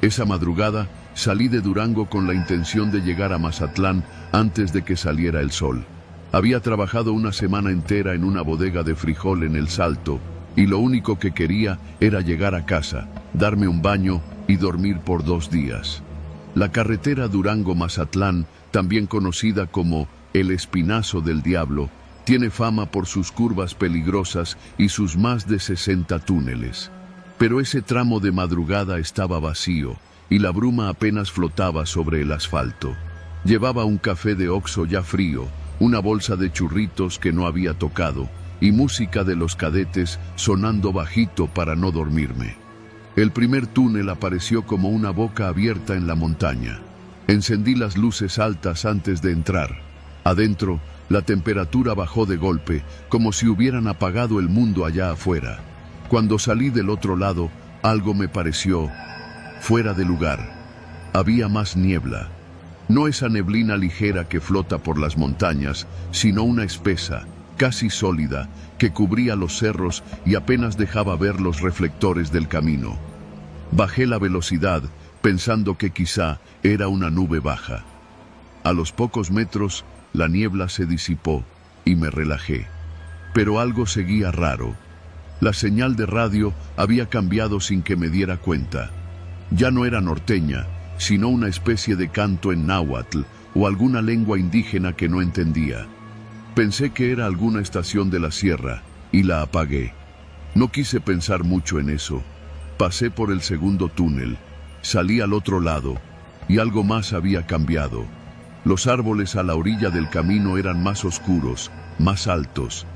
Esa madrugada salí de Durango con la intención de llegar a Mazatlán antes de que saliera el sol. Había trabajado una semana entera en una bodega de frijol en El Salto y lo único que quería era llegar a casa, darme un baño y dormir por 2 días. La carretera Durango-Mazatlán, también conocida como El Espinazo del Diablo, tiene fama por sus curvas peligrosas y sus más de 60 túneles. Pero ese tramo de madrugada estaba vacío y la bruma apenas flotaba sobre el asfalto. Llevaba un café de Oxxo ya frío, una bolsa de churritos que no había tocado y música de Los Cadetes sonando bajito para no dormirme. El primer túnel apareció como una boca abierta en la montaña. Encendí las luces altas antes de entrar. Adentro, la temperatura bajó de golpe, como si hubieran apagado el mundo allá afuera. Cuando salí del otro lado, algo me pareció fuera de lugar. Había más niebla. No esa neblina ligera que flota por las montañas, sino una espesa, casi sólida, que cubría los cerros y apenas dejaba ver los reflectores del camino. Bajé la velocidad, pensando que quizá era una nube baja. A los pocos metros, la niebla se disipó y me relajé. Pero algo seguía raro. La señal de radio había cambiado sin que me diera cuenta. Ya no era norteña, sino una especie de canto en náhuatl o alguna lengua indígena que no entendía. Pensé que era alguna estación de la sierra y la apagué. No quise pensar mucho en eso. Pasé por el segundo túnel, salí al otro lado y algo más había cambiado. Los árboles a la orilla del camino eran más oscuros, más altos.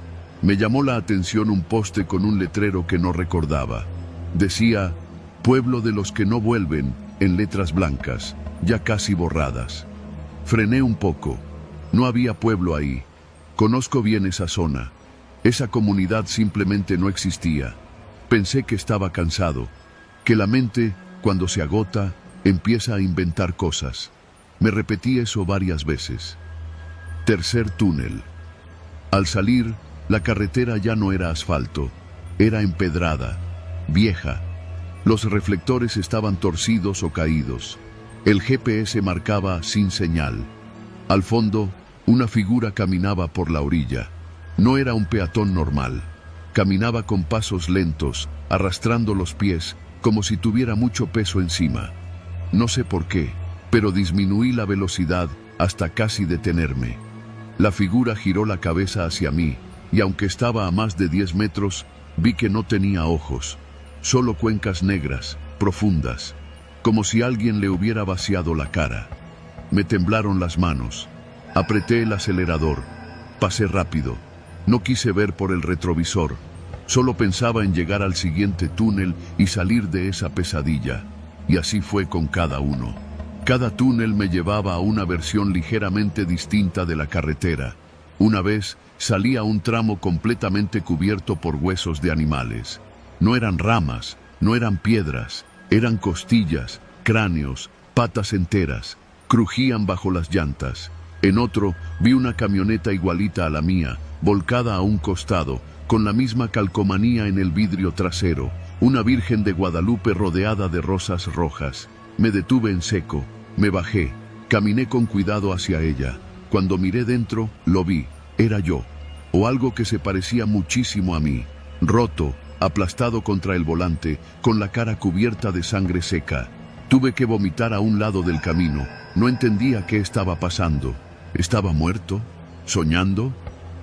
Me llamó la atención un poste con un letrero que no recordaba. Decía, Pueblo de los que no vuelven, en letras blancas, ya casi borradas. Frené un poco. No había pueblo ahí. Conozco bien esa zona. Esa comunidad simplemente no existía. Pensé que estaba cansado, que la mente, cuando se agota, empieza a inventar cosas. Me repetí eso varias veces. Tercer túnel. Al salir, la carretera ya no era asfalto, era empedrada, vieja. Los reflectores estaban torcidos o caídos. El GPS marcaba sin señal. Al fondo, Una figura caminaba por la orilla. No era un peatón normal. Caminaba con pasos lentos, arrastrando los pies, como si tuviera mucho peso encima. No sé por qué, pero disminuí la velocidad hasta casi detenerme. La figura giró la cabeza hacia mí, y aunque estaba a más de 10 metros, vi que no tenía ojos, solo cuencas negras, profundas, como si alguien le hubiera vaciado la cara. Me temblaron las manos. Apreté el acelerador. Pasé rápido. No quise ver por el retrovisor. Solo pensaba en llegar al siguiente túnel y salir de esa pesadilla. Y así fue con cada uno. Cada túnel me llevaba a una versión ligeramente distinta de la carretera. Una vez salí a un tramo completamente cubierto por huesos de animales. No eran ramas, no eran piedras, eran costillas, cráneos, patas enteras. Crujían bajo las llantas. En otro, vi una camioneta igualita a la mía, volcada a un costado, con la misma calcomanía en el vidrio trasero, una Virgen de Guadalupe rodeada de rosas rojas. Me detuve en seco, me bajé, caminé con cuidado hacia ella. Cuando miré dentro, lo vi, era yo, o algo que se parecía muchísimo a mí, roto, aplastado contra el volante, con la cara cubierta de sangre seca. Tuve que vomitar a un lado del camino, no entendía qué estaba pasando. ¿Estaba muerto? ¿Soñando?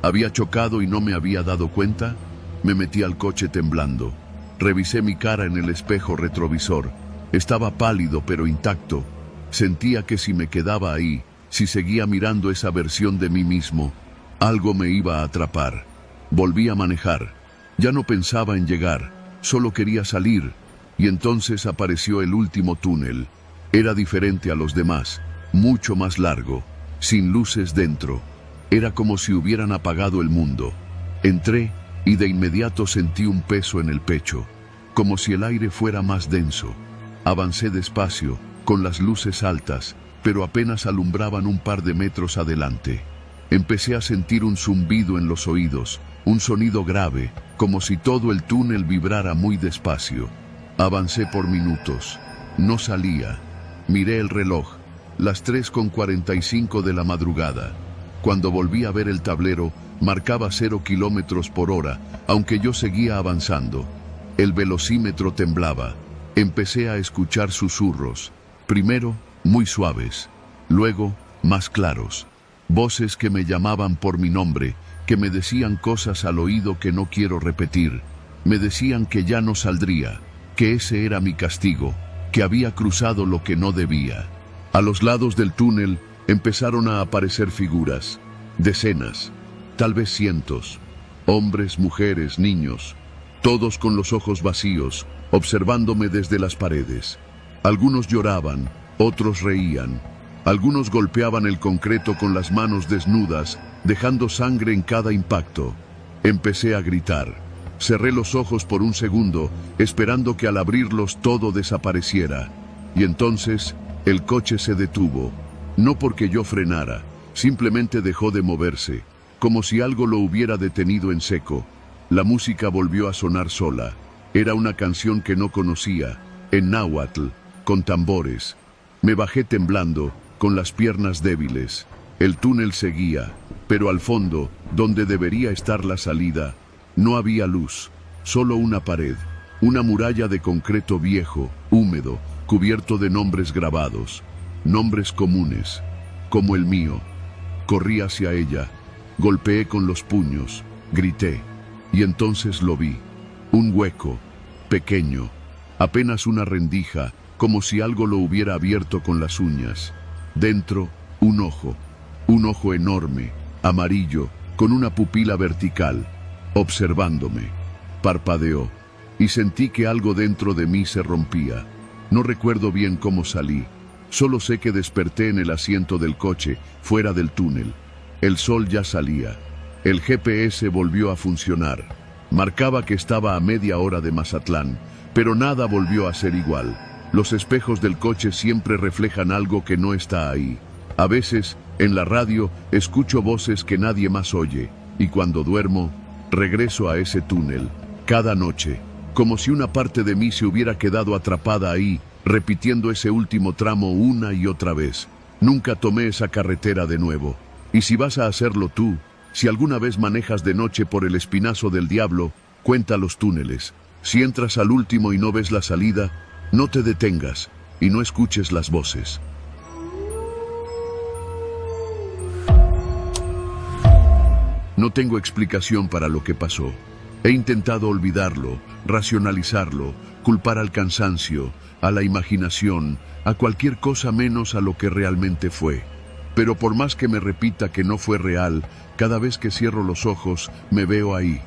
¿Había chocado y no me había dado cuenta? Me metí al coche temblando. Revisé mi cara en el espejo retrovisor. Estaba pálido pero intacto. Sentía que si me quedaba ahí, si seguía mirando esa versión de mí mismo, algo me iba a atrapar. Volví a manejar. Ya no pensaba en llegar, solo quería salir. Y entonces apareció el último túnel. Era diferente a los demás, mucho más largo, sin luces dentro. Era como si hubieran apagado el mundo. Entré y de inmediato sentí un peso en el pecho, como si el aire fuera más denso. Avancé despacio, con las luces altas, pero apenas alumbraban un par de metros adelante. Empecé a sentir un zumbido en los oídos, un sonido grave, como si todo el túnel vibrara muy despacio. Avancé por minutos. No salía. Miré el reloj. Las 3:45 de la madrugada. Cuando volví a ver el tablero, marcaba 0 kilómetros por hora, aunque yo seguía avanzando. El velocímetro temblaba. Empecé a escuchar susurros. Primero, muy suaves. Luego, más claros. Voces que me llamaban por mi nombre, que me decían cosas al oído que no quiero repetir. Me decían que ya no saldría, que ese era mi castigo, que había cruzado lo que no debía. A los lados del túnel empezaron a aparecer figuras, decenas, tal vez cientos, hombres, mujeres, niños, todos con los ojos vacíos, observándome desde las paredes. Algunos lloraban, otros reían, algunos golpeaban el concreto con las manos desnudas, dejando sangre en cada impacto. Empecé a gritar. Cerré los ojos por un segundo, esperando que al abrirlos todo desapareciera. Y entonces, el coche se detuvo. No porque yo frenara, simplemente dejó de moverse, como si algo lo hubiera detenido en seco. La música volvió a sonar sola. Era una canción que no conocía, en náhuatl, con tambores. Me bajé temblando, con las piernas débiles. El túnel seguía, pero al fondo, donde debería estar la salida, no había luz, solo una pared, una muralla de concreto viejo, húmedo, cubierto de nombres grabados, nombres comunes, como el mío. Corrí hacia ella, golpeé con los puños, grité, y entonces lo vi. Un hueco, pequeño, apenas una rendija, como si algo lo hubiera abierto con las uñas. Dentro, un ojo enorme, amarillo, con una pupila vertical, observándome. Parpadeó, y sentí que algo dentro de mí se rompía. No recuerdo bien cómo salí, solo sé que desperté en el asiento del coche, fuera del túnel. El sol ya salía. El GPS volvió a funcionar. Marcaba que estaba a media hora de Mazatlán, pero nada volvió a ser igual. Los espejos del coche siempre reflejan algo que no está ahí. A veces, en la radio, escucho voces que nadie más oye, y cuando duermo, regreso a ese túnel, cada noche, como si una parte de mí se hubiera quedado atrapada ahí, repitiendo ese último tramo una y otra vez. Nunca tomé esa carretera de nuevo. Y si vas a hacerlo tú, si alguna vez manejas de noche por el espinazo del diablo, cuenta los túneles. Si entras al último y no ves la salida, no te detengas y no escuches las voces. No tengo explicación para lo que pasó. He intentado olvidarlo, racionalizarlo, culpar al cansancio, a la imaginación, a cualquier cosa menos a lo que realmente fue. Pero por más que me repita que no fue real, cada vez que cierro los ojos me veo ahí,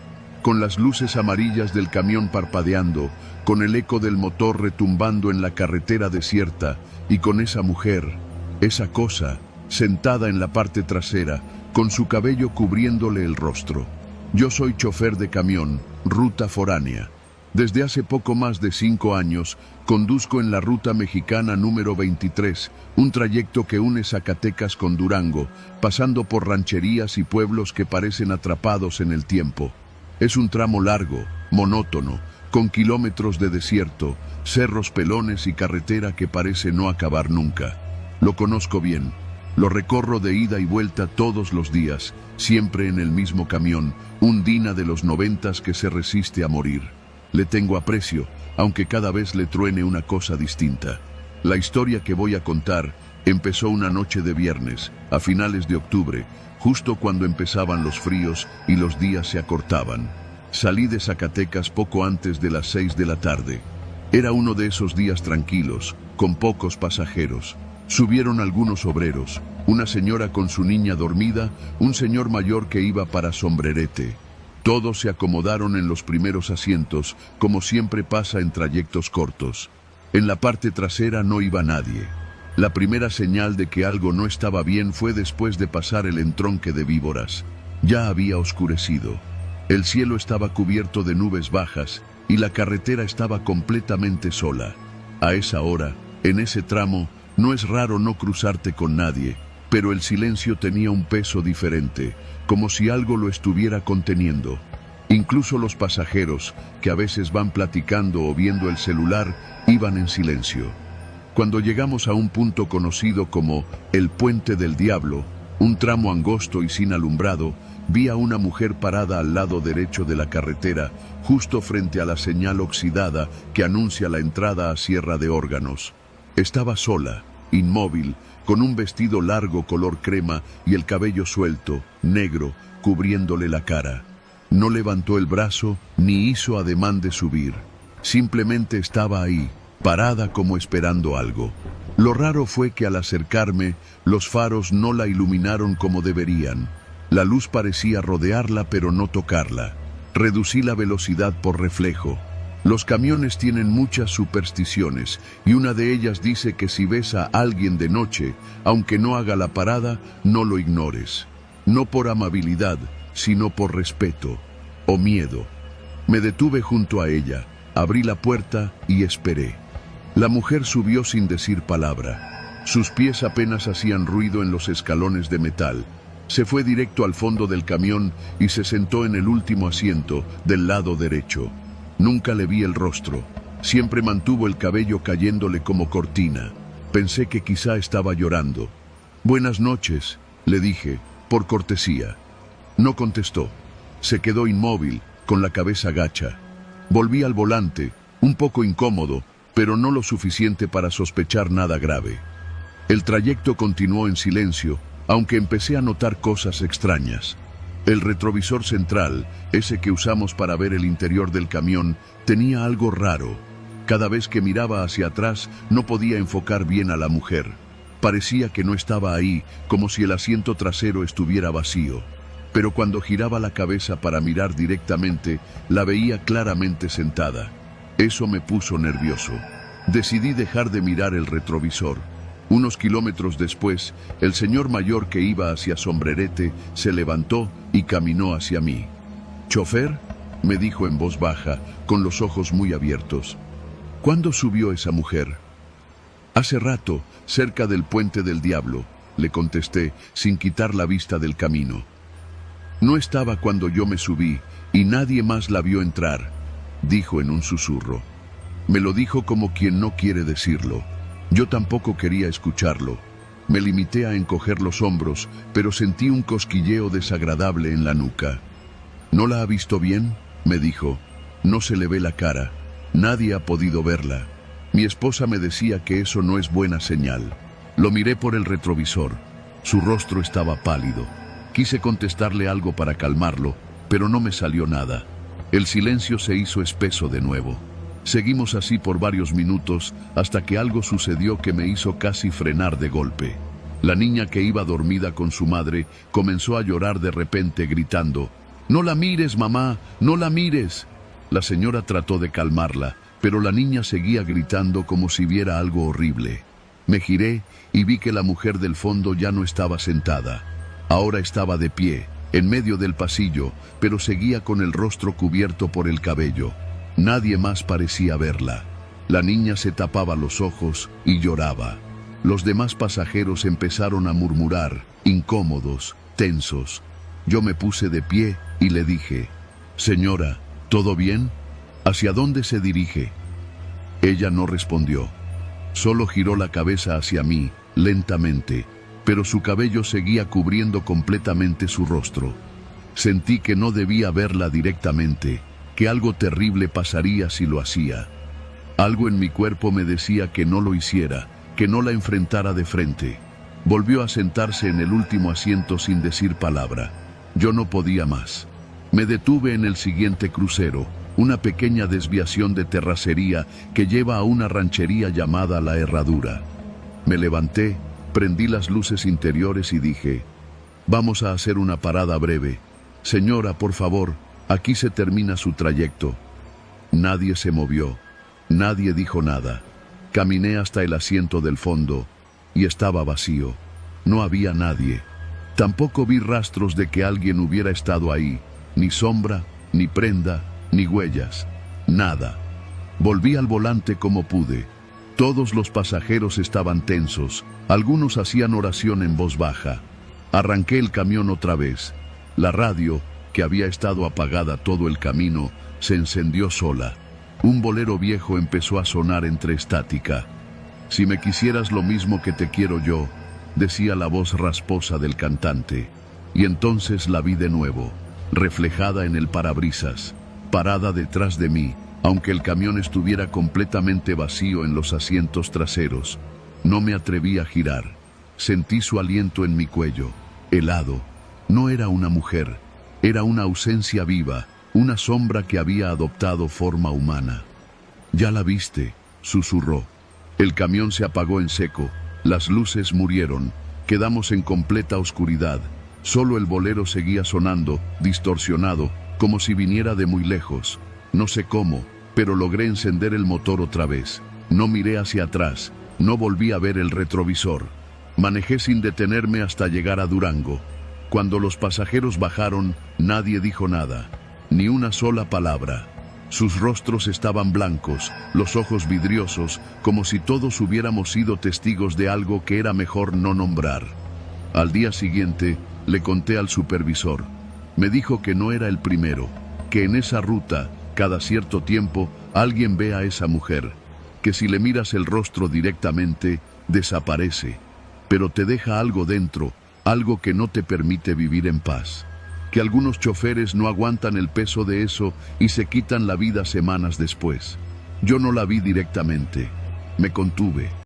con las luces amarillas del camión parpadeando, con el eco del motor retumbando en la carretera desierta y con esa mujer, esa cosa, sentada en la parte trasera, con su cabello cubriéndole el rostro. Yo soy chofer de camión, ruta foránea. Desde hace poco más de 5 años, conduzco en la ruta mexicana número 23, un trayecto que une Zacatecas con Durango, pasando por rancherías y pueblos que parecen atrapados en el tiempo. Es un tramo largo, monótono, con kilómetros de desierto, cerros pelones y carretera que parece no acabar nunca. Lo conozco bien. Lo recorro de ida y vuelta todos los días, siempre en el mismo camión, un Dina de los 90s que se resiste a morir. Le tengo aprecio, aunque cada vez le truene una cosa distinta. La historia que voy a contar empezó una noche de viernes, a finales de octubre, justo cuando empezaban los fríos y los días se acortaban. Salí de Zacatecas poco antes de las 6 de la tarde. Era uno de esos días tranquilos, con pocos pasajeros. Subieron algunos obreros, una señora con su niña dormida, un señor mayor que iba para Sombrerete. Todos se acomodaron en los primeros asientos, como siempre pasa en trayectos cortos. En la parte trasera no iba nadie. La primera señal de que algo no estaba bien fue después de pasar el entronque de Víboras. Ya había oscurecido. El cielo estaba cubierto de nubes bajas y la carretera estaba completamente sola. A esa hora, en ese tramo, no es raro no cruzarte con nadie, pero el silencio tenía un peso diferente, como si algo lo estuviera conteniendo. Incluso los pasajeros, que a veces van platicando o viendo el celular, iban en silencio. Cuando llegamos a un punto conocido como el Puente del Diablo, un tramo angosto y sin alumbrado, vi a una mujer parada al lado derecho de la carretera, justo frente a la señal oxidada que anuncia la entrada a Sierra de Órganos. Estaba sola, inmóvil, con un vestido largo color crema y el cabello suelto, negro, cubriéndole la cara. No levantó el brazo ni hizo ademán de subir. Simplemente estaba ahí, parada como esperando algo. Lo raro fue que al acercarme, los faros no la iluminaron como deberían. La luz parecía rodearla pero no tocarla. Reducí la velocidad por reflejo. Los camiones tienen muchas supersticiones y una de ellas dice que si ves a alguien de noche, aunque no haga la parada, no lo ignores. No por amabilidad, sino por respeto o miedo. Me detuve junto a ella, abrí la puerta y esperé. La mujer subió sin decir palabra. Sus pies apenas hacían ruido en los escalones de metal. Se fue directo al fondo del camión y se sentó en el último asiento del lado derecho. Nunca le vi el rostro. Siempre mantuvo el cabello cayéndole como cortina. Pensé que quizá estaba llorando. «Buenas noches», le dije, por cortesía. No contestó. Se quedó inmóvil, con la cabeza gacha. Volví al volante, un poco incómodo, pero no lo suficiente para sospechar nada grave. El trayecto continuó en silencio, aunque empecé a notar cosas extrañas. El retrovisor central, ese que usamos para ver el interior del camión, tenía algo raro. Cada vez que miraba hacia atrás, no podía enfocar bien a la mujer. Parecía que no estaba ahí, como si el asiento trasero estuviera vacío. Pero cuando giraba la cabeza para mirar directamente, la veía claramente sentada. Eso me puso nervioso. Decidí dejar de mirar el retrovisor. Unos kilómetros después, el señor mayor que iba hacia Sombrerete se levantó y caminó hacia mí. «¿Chofer?», me dijo en voz baja, con los ojos muy abiertos. «¿Cuándo subió esa mujer?». «Hace rato, cerca del Puente del Diablo», le contesté, sin quitar la vista del camino. «No estaba cuando yo me subí, y nadie más la vio entrar», dijo en un susurro. Me lo dijo como quien no quiere decirlo. Yo tampoco quería escucharlo. Me limité a encoger los hombros, pero sentí un cosquilleo desagradable en la nuca. ¿No la ha visto bien?, me dijo. No se le ve la cara. Nadie ha podido verla. Mi esposa me decía que eso no es buena señal. Lo miré por el retrovisor. Su rostro estaba pálido. Quise contestarle algo para calmarlo, pero no me salió nada. El silencio se hizo espeso de nuevo. Seguimos así por varios minutos hasta que algo sucedió que me hizo casi frenar de golpe. La niña, que iba dormida con su madre, comenzó a llorar de repente gritando: «¡No la mires, mamá! ¡No la mires!». La señora trató de calmarla, pero la niña seguía gritando como si viera algo horrible. Me giré y vi que la mujer del fondo ya no estaba sentada. Ahora estaba de pie, en medio del pasillo, pero seguía con el rostro cubierto por el cabello. Nadie más parecía verla. La niña se tapaba los ojos y lloraba. Los demás pasajeros empezaron a murmurar, incómodos, tensos. Yo me puse de pie y le dije: «Señora, ¿todo bien? ¿Hacia dónde se dirige?». Ella no respondió. Solo giró la cabeza hacia mí, lentamente, pero su cabello seguía cubriendo completamente su rostro. Sentí que no debía verla directamente, que algo terrible pasaría si lo hacía. Algo en mi cuerpo me decía que no lo hiciera, que no la enfrentara de frente. Volvió a sentarse en el último asiento sin decir palabra. Yo no podía más. Me detuve en el siguiente crucero, una pequeña desviación de terracería que lleva a una ranchería llamada La Herradura. Me levanté, prendí las luces interiores y dije: «Vamos a hacer una parada breve. Señora, por favor, aquí se termina su trayecto». Nadie se movió. Nadie dijo nada. Caminé hasta el asiento del fondo y estaba vacío. No había nadie. Tampoco vi rastros de que alguien hubiera estado ahí, ni sombra, ni prenda, ni huellas. Nada. Volví al volante como pude. Todos los pasajeros estaban tensos. Algunos hacían oración en voz baja. Arranqué el camión otra vez. La radio, que había estado apagada todo el camino, se encendió sola. Un bolero viejo empezó a sonar entre estática. «Si me quisieras lo mismo que te quiero yo», decía la voz rasposa del cantante. Y entonces la vi de nuevo, reflejada en el parabrisas, parada detrás de mí, aunque el camión estuviera completamente vacío en los asientos traseros. No me atreví a girar. Sentí su aliento en mi cuello, helado. No era una mujer, era una ausencia viva, una sombra que había adoptado forma humana. «Ya la viste», susurró. El camión se apagó en seco, las luces murieron, quedamos en completa oscuridad. Solo el bolero seguía sonando, distorsionado, como si viniera de muy lejos. No sé cómo, pero logré encender el motor otra vez. No miré hacia atrás, no volví a ver el retrovisor. Manejé sin detenerme hasta llegar a Durango. Cuando los pasajeros bajaron, nadie dijo nada, ni una sola palabra. Sus rostros estaban blancos, los ojos vidriosos, como si todos hubiéramos sido testigos de algo que era mejor no nombrar. Al día siguiente, le conté al supervisor. Me dijo que no era el primero, que en esa ruta, cada cierto tiempo, alguien ve a esa mujer, que si le miras el rostro directamente, desaparece, pero te deja algo dentro, algo que no te permite vivir en paz. Que algunos choferes no aguantan el peso de eso y se quitan la vida semanas después. Yo no la vi directamente. Me contuve.